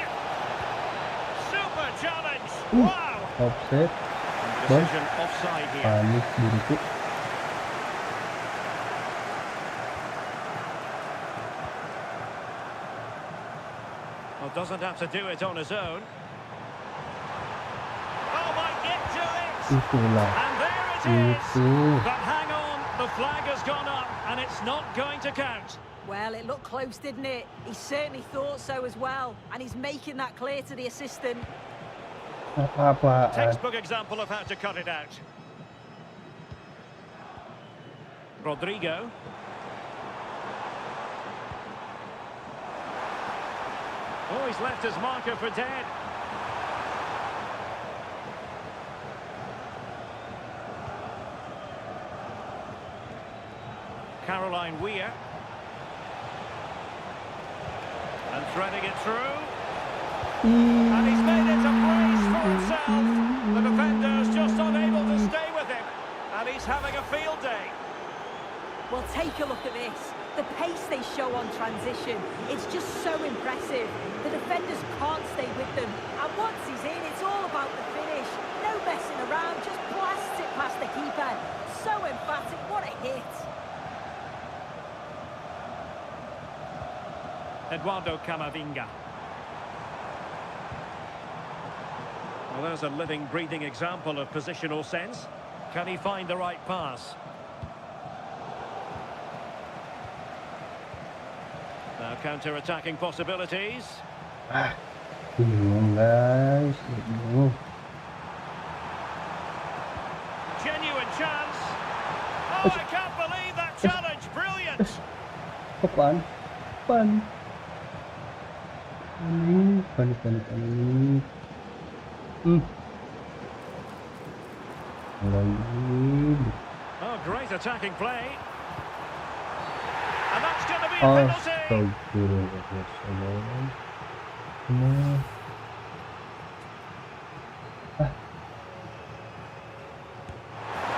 Super challenge! Wow! Offset. Decision offside here. Panik diriku. Well, doesn't have to do it on his own. Oh, might get to it! Itulah. And there it is! Itu. But hang on, the flag has gone up and it's not going to count. Well, it looked close, didn't it? He certainly thought so as well, and he's making that clear to the assistant. Apa-apaan. Textbook example of how to cut it out. Rodrigo. Oh, he's left his marker for dead. Caroline Weir. And threading it through. And he's made it a brace for himself. The defender's just unable to stay with him. And he's having a field day. Well, take a look at this. The pace they show on transition, it's just so impressive. The defenders can't stay with them. And once he's in, it's all about the finish. No messing around, just blasts it past the keeper. So emphatic, what a hit. Eduardo Camavinga. Well, there's a living, breathing example of positional sense. Can he find the right pass? Now counter-attacking possibilities. Bingung guys, bingung. Genuine chance. Oh, I can't believe that challenge. Brilliant. Apaan? Apaan? Panik. Lagi. Oh, great attacking play. And that's going to be a penalty. Astagfirullahaladzim.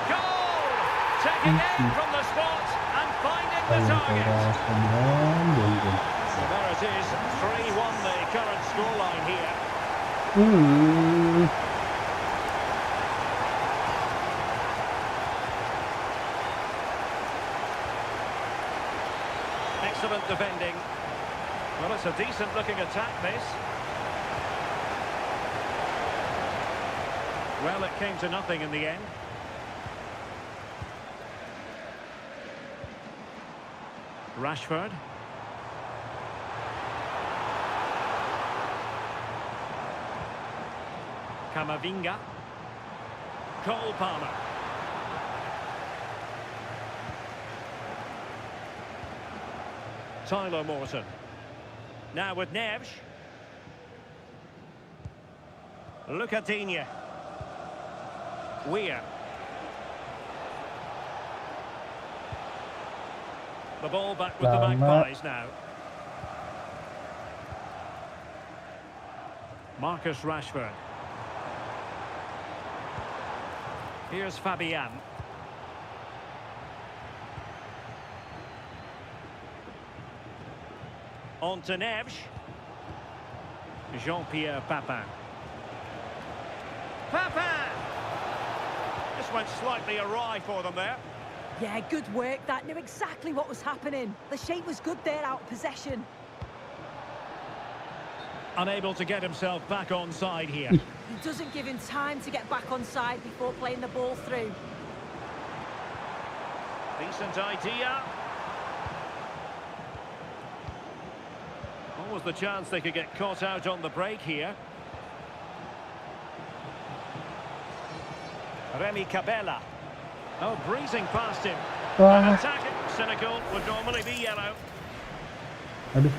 Goal! Taking aim from the spot and finding the Ayan, target. kawasan yan. Yun. So there it is, 3-1 the current scoreline here. Excellent defending. Well, it's a decent-looking attack, this. Well, it came to nothing in the end. Rashford. Camavinga. Cole Palmer. Tyler Morton. Now with Neves. Lucadinha. Weir. The ball back with the Magpies now. Marcus Rashford. Here's Fabian. On to Neves. Jean-Pierre Papin. Papin! This went slightly awry for them there. Yeah, good work. That knew exactly what was happening. The shape was good there, out of possession. Unable to get himself back on side here. He doesn't give him time to get back on side before playing the ball through. Decent idea. What was the chance they could get caught out on the break here? Remy Cabella. Oh, breezing past him. An attacking cynical would normally be yellow. Aduh.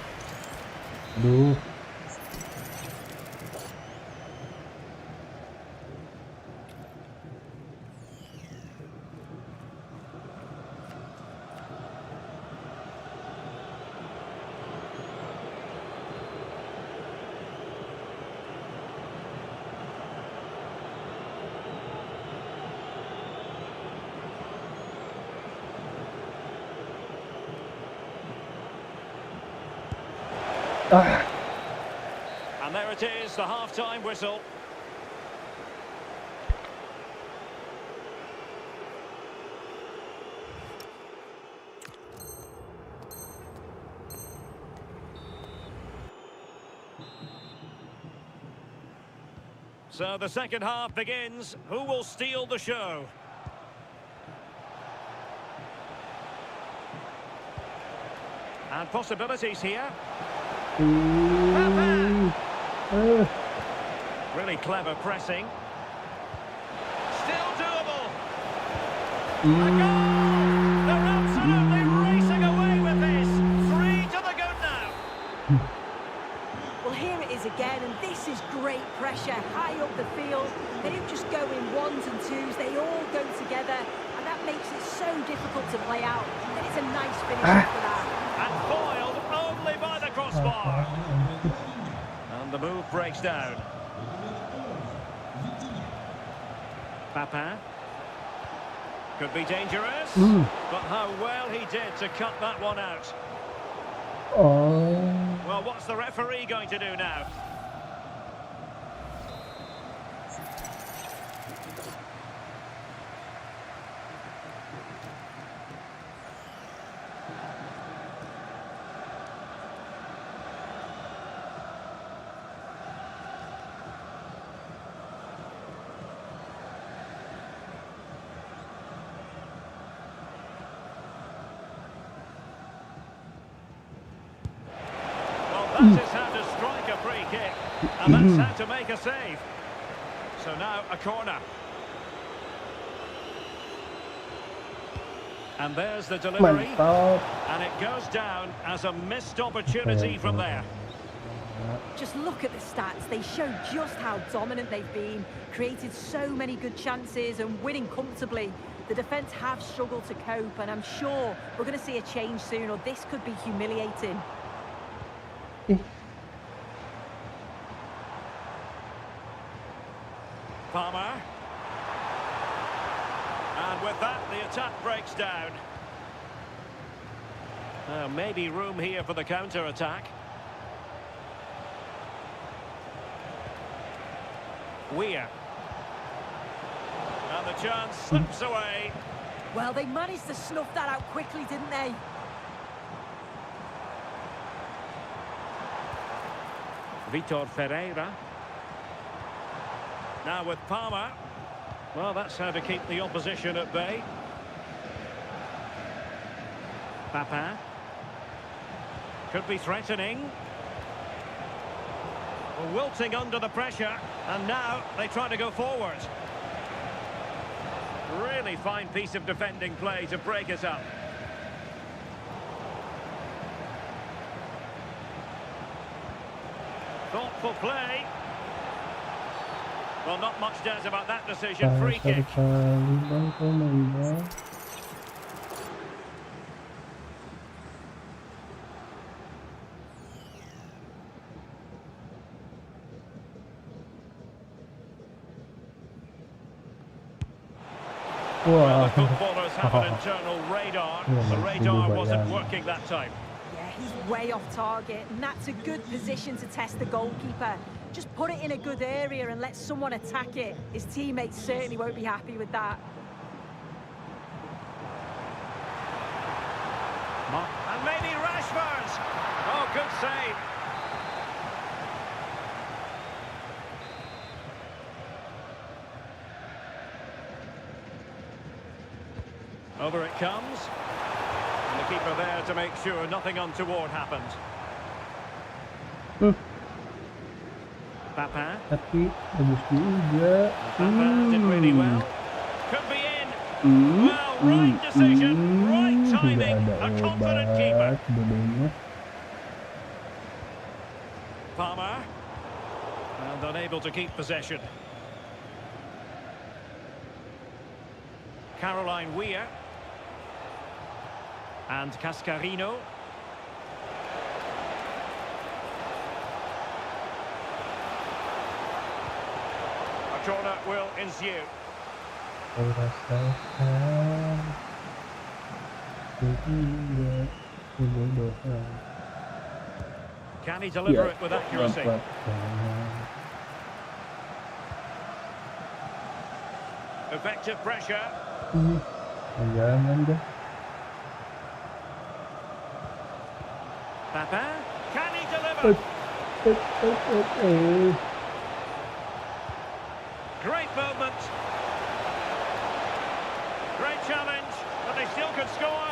And there it is, the half-time whistle. So the second half begins. Who will steal the show? And possibilities here. Really clever pressing. Still doable. A goal! They're absolutely racing away with this. 3 to the good now. Well, here it is again, and this is great pressure high up the field. They don't just go in ones and twos, they all go together, and that makes it so difficult to play out. And it's a nice finish after that. And foiled only by the crossbar. And the move breaks down. Papin. Could be dangerous. But how well he did to cut that one out. Well, what's the referee going to do now? That is how to strike a free kick, and that's how to make a save. So now a corner. And there's the delivery, and it goes down as a missed opportunity from there. Just look at the stats. They show just how dominant they've been, created so many good chances and winning comfortably. The defence have struggled to cope, and I'm sure we're going to see a change soon, or this could be humiliating. Palmer. And with that, the attack breaks down. Maybe room here for the counter-attack. Weir. And the chance slips away. Well, they managed to snuff that out quickly, didn't they? Vitor Ferreira. Now with Palmer. Well, that's how to keep the opposition at bay. Papin. Could be threatening. Wilting under the pressure. And now they try to go forward. Really fine piece of defending play to break it up. Thoughtful play. Well, not much doubt about that decision. Free kick. Well, the footballers have an internal radar. The radar wasn't working that time. Yeah, he's way off target, and that's a good position to test the goalkeeper. Just put it in a good area and let someone attack it. His teammates certainly won't be happy with that. And maybe Rashford. Oh, good save. Over it comes. And the keeper there to make sure nothing untoward happened. Papin. Tapi bagus juga. Papin did really well. Could be in. Well, right decision, right timing. A confident keeper. Palmer. And unable to keep possession. Caroline Weir. And Cascarino. A corner will ensue. Can he deliver it with accuracy? Effective pressure. Jangan deh. Papin, can he deliver? Great movement. Great challenge, but they still could score.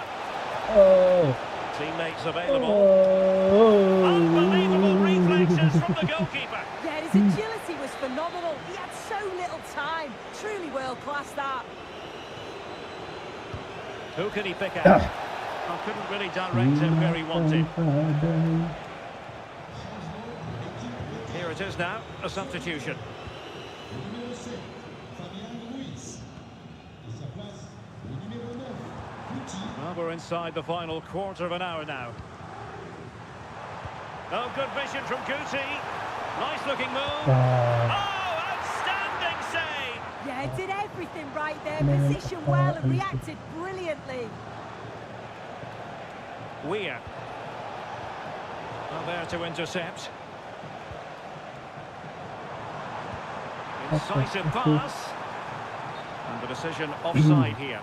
Oh. Teammates available. Unbelievable reflexes from the goalkeeper. Yeah, his agility was phenomenal. He had so little time. Truly world-class that. Who can he pick out? I couldn't really direct him where he wanted. Here it is now, a substitution. Well, we're inside the final quarter of an hour now. Oh, good vision from Guti. Nice looking move. Oh, outstanding save. Yeah, did everything right there. Positioned well and reacted brilliantly. Weir. Well, there to intercept. Incisive pass. And the decision offside here.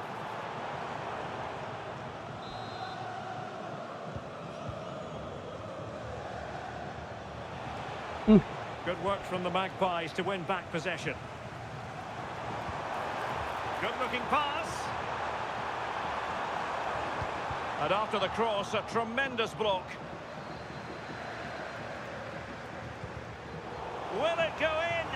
Good work from the Magpies to win back possession. Good looking pass. And after the cross, a tremendous block. Will it go in?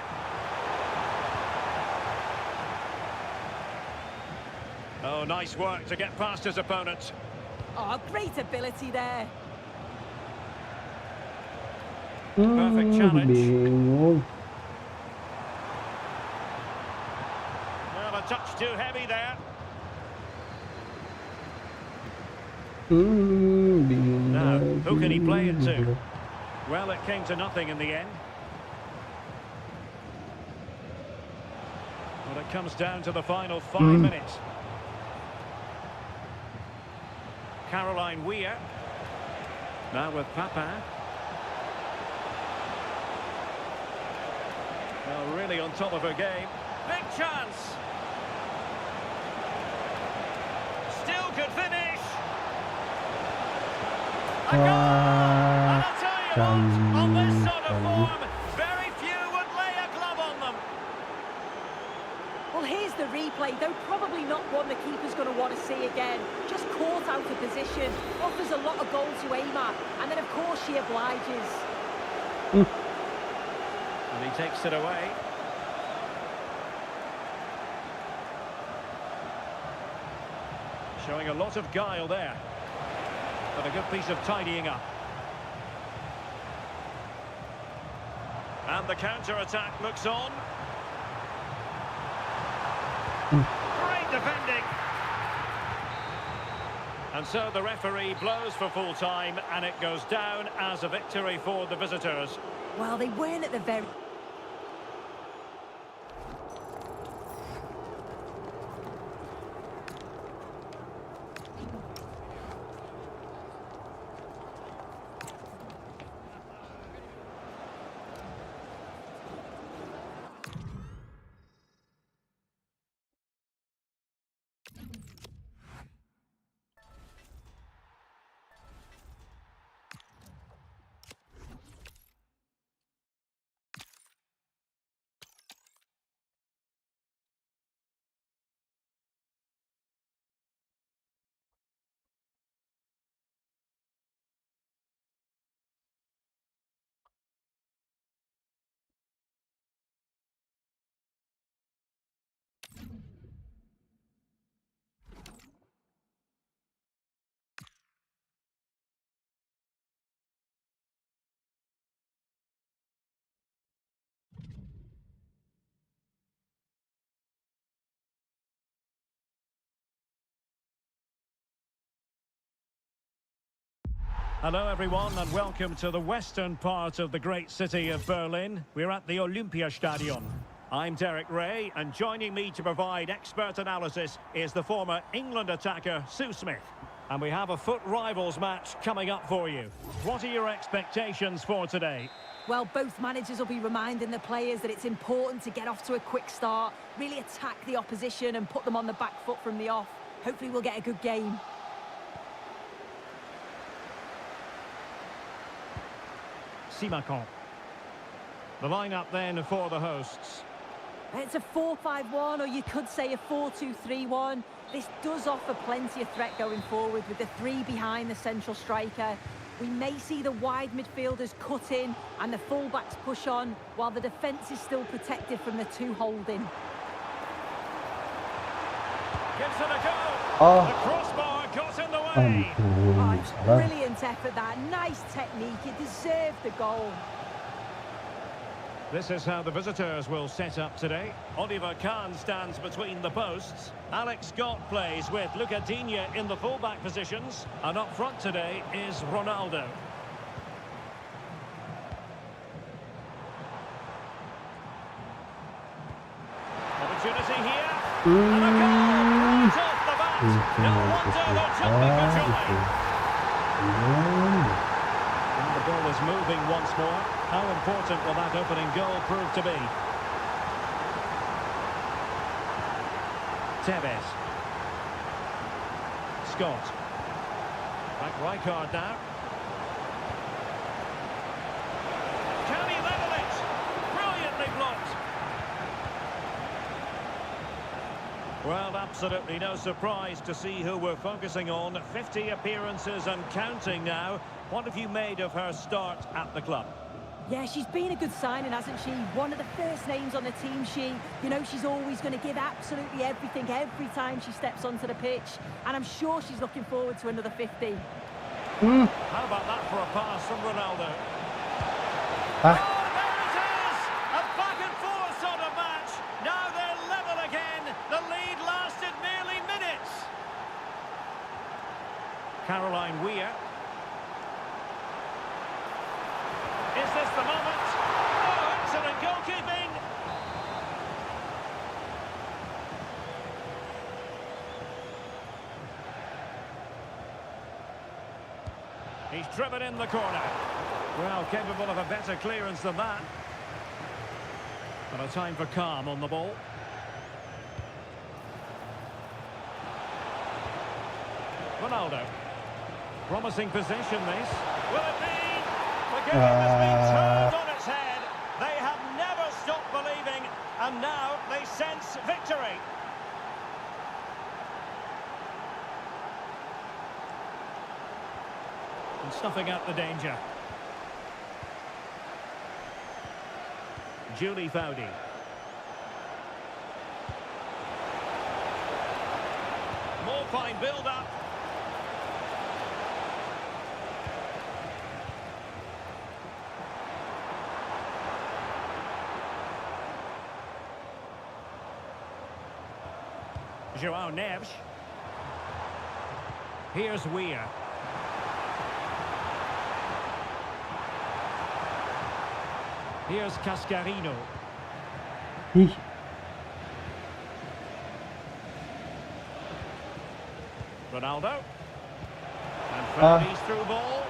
Oh, nice work to get past his opponent. Oh, great ability there. Perfect challenge. Bingung. Well, a touch too heavy there. Bingung. Now, who can he play it to? Well, it came to nothing in the end. Well, it comes down to the final 5 minutes. Caroline Weir. Now with Papa. Well, really on top of her game. Big chance. Still could finish. A goal! And I'll tell you what, on this sort of form, very few would lay a glove on them. Well, here's the replay, though probably not one the keeper's going to want to see again. Just caught out of position, offers a lot of goal to aim at, and then of course she obliges. And he takes it away. Showing a lot of guile there. But a good piece of tidying up. And the counter-attack looks on. Great defending. And so the referee blows for full time, and it goes down as a victory for the visitors. Well, they weren't at the very... Hello everyone and welcome to the western part of the great city of Berlin. We're at the Olympiastadion. I'm Derek Ray, and joining me to provide expert analysis is the former England attacker Sue Smith. And we have a FUT rivals match coming up for you. What are your expectations for today? Well, both managers will be reminding the players that it's important to get off to a quick start, really attack the opposition and put them on the back foot from the off. Hopefully we'll get a good game. Simakon. The lineup then for the hosts. It's a 4-5-1, or you could say a 4-2-3-1. This does offer plenty of threat going forward with the three behind the central striker. We may see the wide midfielders cut in and the fullbacks push on, while the defence is still protected from the two holding. Gives it a go. Oh. The crossbar got in the way. Oh, it's saran. brilliant effort, that. Nice technique. It deserved the goal. This is how the visitors will set up today. Oliver Kahn stands between the posts. Alex Scott plays with Luca Digne in the fullback positions. And up front today is Ronaldo. Opportunity here. And a goal right off the bat. No wonder they're jumping for joy. And the ball is moving once more. How important will that opening goal prove to be? Tevez. Scott. Back Rijkaard now. Can he level it? Brilliantly blocked. Well, absolutely no surprise to see who we're focusing on. 50 appearances and counting now. What have you made of her start at the club? Yeah, she's been a good signing, hasn't she? One of the first names on the team sheet. You know, she's always going to give absolutely everything every time she steps onto the pitch. And I'm sure she's looking forward to another 50. How about that for a pass from Ronaldo? Ah. Oh, there it is! A back-and-forth sort of match. Now they're level again. The lead lasted merely minutes. Caroline Weir. Is this the moment? Oh, excellent goalkeeping! He's driven in the corner. Well, capable of a better clearance than that. But a time for calm on the ball. Ronaldo. Promising possession, this. Will it be? The game has been turned on its head. They have never stopped believing, and now they sense victory. And snuffing out the danger. Julie Foudy. More fine build-up. João Neves. Here's Weir. Here's Cascarino. Ih, Ronaldo. And Foudy's through ball.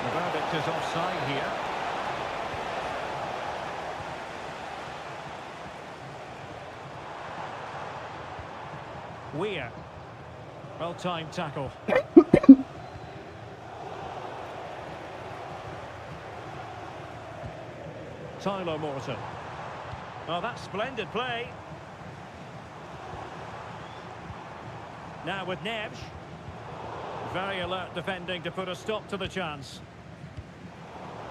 The verdict is offside here. Weir. Well-timed tackle. Tyler Morton. Oh, that's splendid play. Now with Neves. Very alert defending to put a stop to the chance.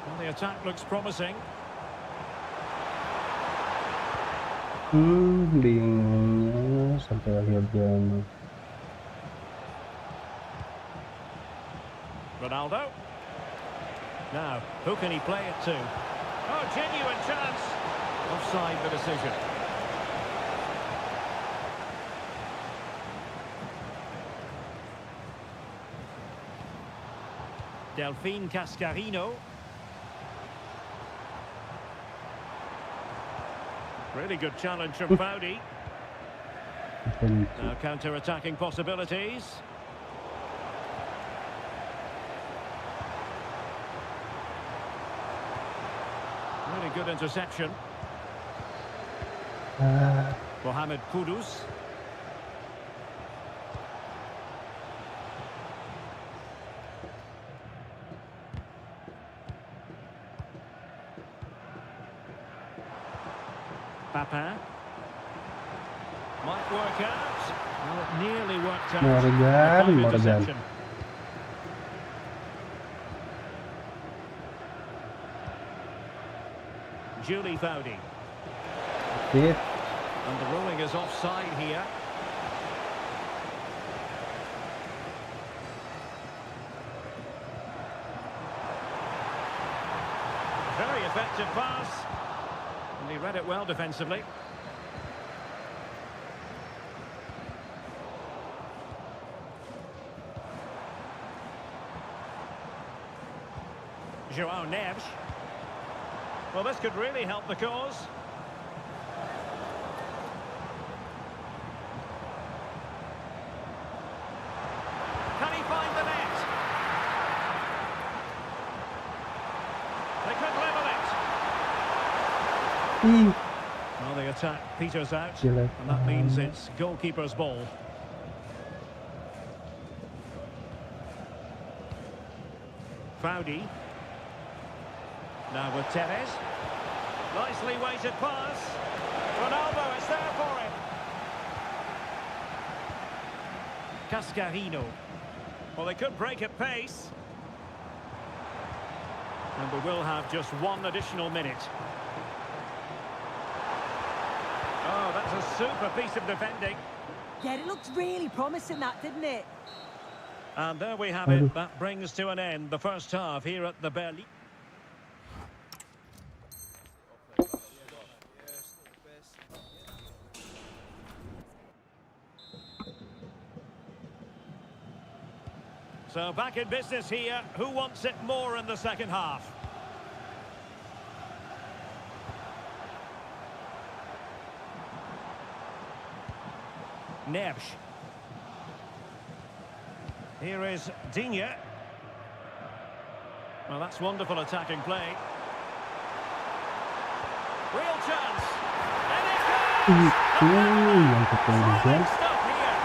And the attack looks promising. bingungnya sampai akhir jam. Ronaldo. Now, who can he play it to? Oh, genuine chance. Offside the decision. Delphine Cascarino. Really good challenge from Foudy. Now counter-attacking possibilities. Really good interception. Mohamed Kudus. Papin. Might work out. Well, it nearly worked out. Morgan. Julie Foudy. Hit. And the ruling is offside here. Very effective pass. And he read it well defensively. João Neves. Well, this could really help the cause. Can he find the net? They could level it. Well, the attack peters out, and that means it's goalkeeper's ball. Foudy. Now with Tevez. Nicely weighted pass. Ronaldo is there for him. Cascarino. Well, they could break at pace. And we will have just one additional minute. Oh, that's a super piece of defending. Yeah, it looked really promising, that, didn't it? And there we have it. That brings to an end the first half here at the Berlin. So back in business here. Who wants it more in the second half? Neves. Here is Digne. Well, that's wonderful attacking play. Real chance. And it goes! Yang ketinggian. Stop here.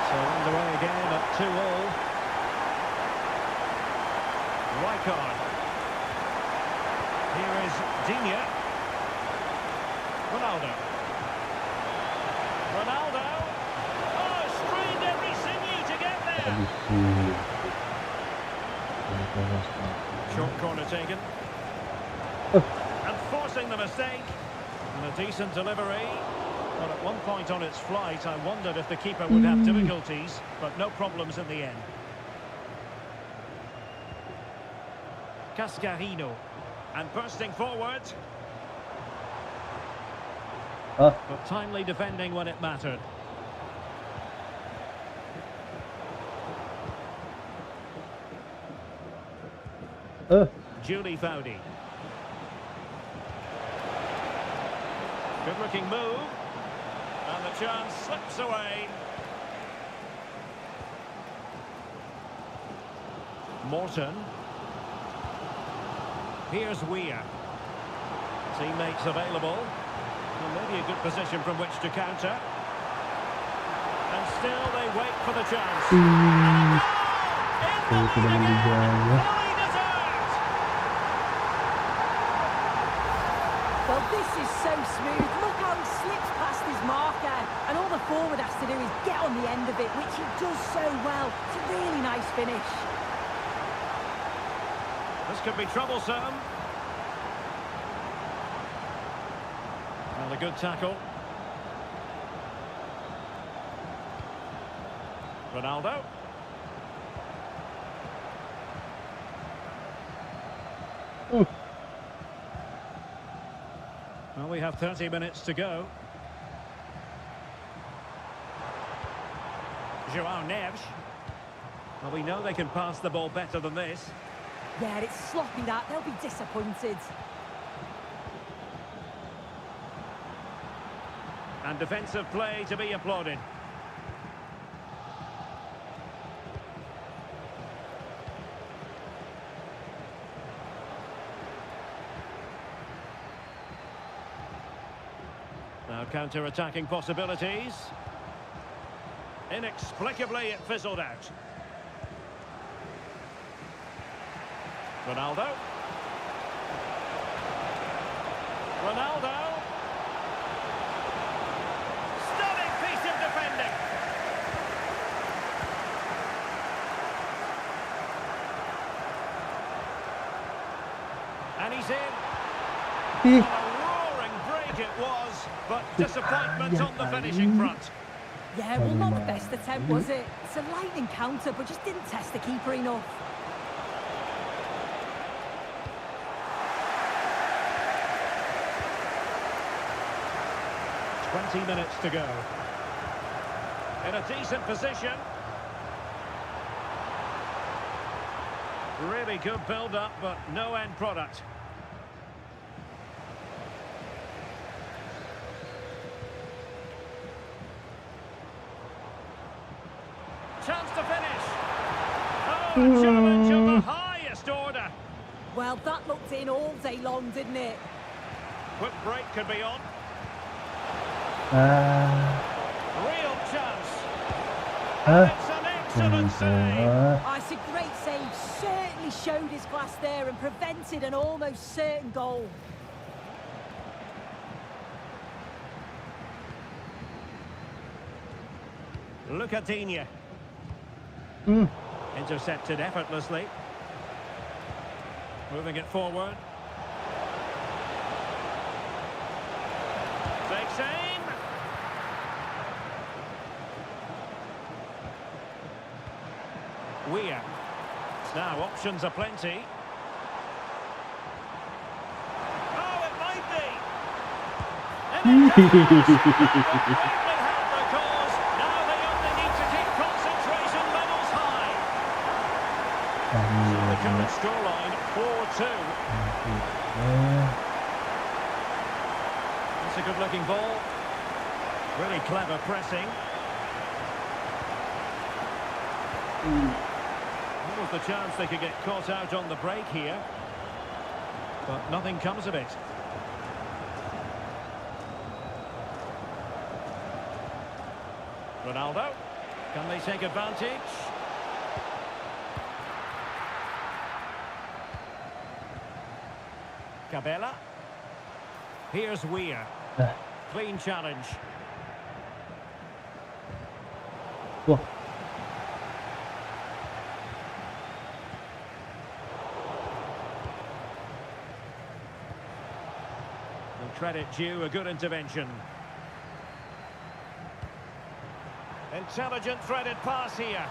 So underway again at 2-all. Rijkaard. Here is Digne. Ronaldo. Ronaldo. Oh, strained every sinew to get there. Short corner taken. And forcing the mistake. And a decent delivery. Well, at one point on its flight, I wondered if the keeper would have difficulties, but no problems in the end. Cascarino. And bursting forward. But timely defending when it mattered. Julie Foudy. Good looking move. And the chance slips away. Morton. Here's Weir. Teammates available. Well, maybe a good position from which to counter. And still they wait for the chance. And a goal! In the lead again! Fully deserved! Well, this is so smooth. Look how he slips past his marker. And all the forward has to do is get on the end of it, which he does so well. It's a really nice finish. This could be troublesome. And a good tackle. Ronaldo. Well, we have 30 minutes to go. João Neves. Well, we know they can pass the ball better than this. Yeah, it's sloppy that. They'll be disappointed. And defensive play to be applauded. Now counter-attacking possibilities. Inexplicably it fizzled out. Ronaldo. Ronaldo. Stunning piece of defending. And he's in. A roaring break it was, but disappointment on the finishing front. Yeah, well, not the best attempt, was it? It's a lightning counter, but just didn't test the keeper enough. "20 minutes to go. In a decent position. Really good build-up, but no end product. Chance to finish. Oh, a challenge of the highest order. Well, that looked in all day long, didn't it? Quick break could be on. Real chance. And it's an excellent save. Oh, it's a great save. Certainly showed his class there and prevented an almost certain goal. Look at Digne. Intercepted effortlessly. Moving it forward. Takes aim. Weir. Now options are plenty. Oh, it might be. And it does. Greatly helped the cause. Now they only need to keep concentration levels high. So the current scoreline 4-2. That's a good-looking ball. Really clever pressing. Almost a chance they could get caught out on the break here. But nothing comes of it. Ronaldo. Can they take advantage? Cabela. Here's Weir. Clean challenge. Wah, And credit due, a good intervention. Intelligent threaded pass here.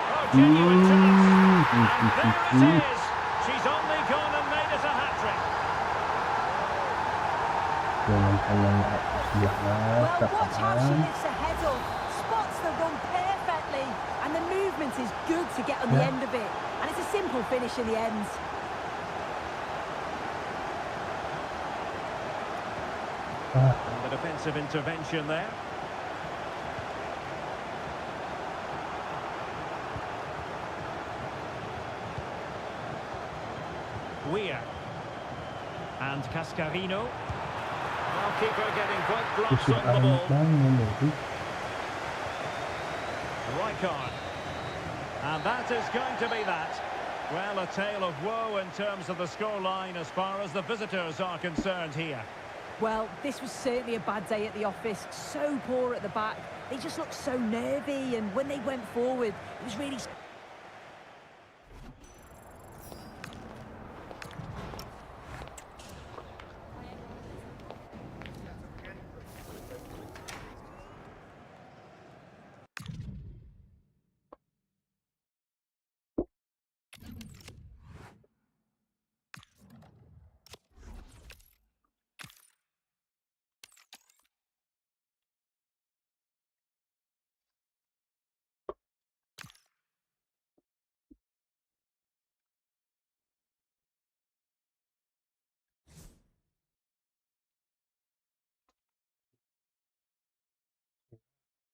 Oh, genuine chance. And there it is. She's only gone and made it a hat-trick. jangan terlalu ya. Well, watch how she lifts her head up, spots the run perfectly, and the movement is good to get on the end of it. And it's a simple finish in the end. And the defensive intervention there. Weir. And Cascarino. Now keeper getting quite close on the ball. Rijkaard. And that is going to be that. Well, a tale of woe in terms of the scoreline as far as the visitors are concerned here. Well, this was certainly a bad day at the office. So poor at the back. They just looked so nervy, and when they went forward, it was really...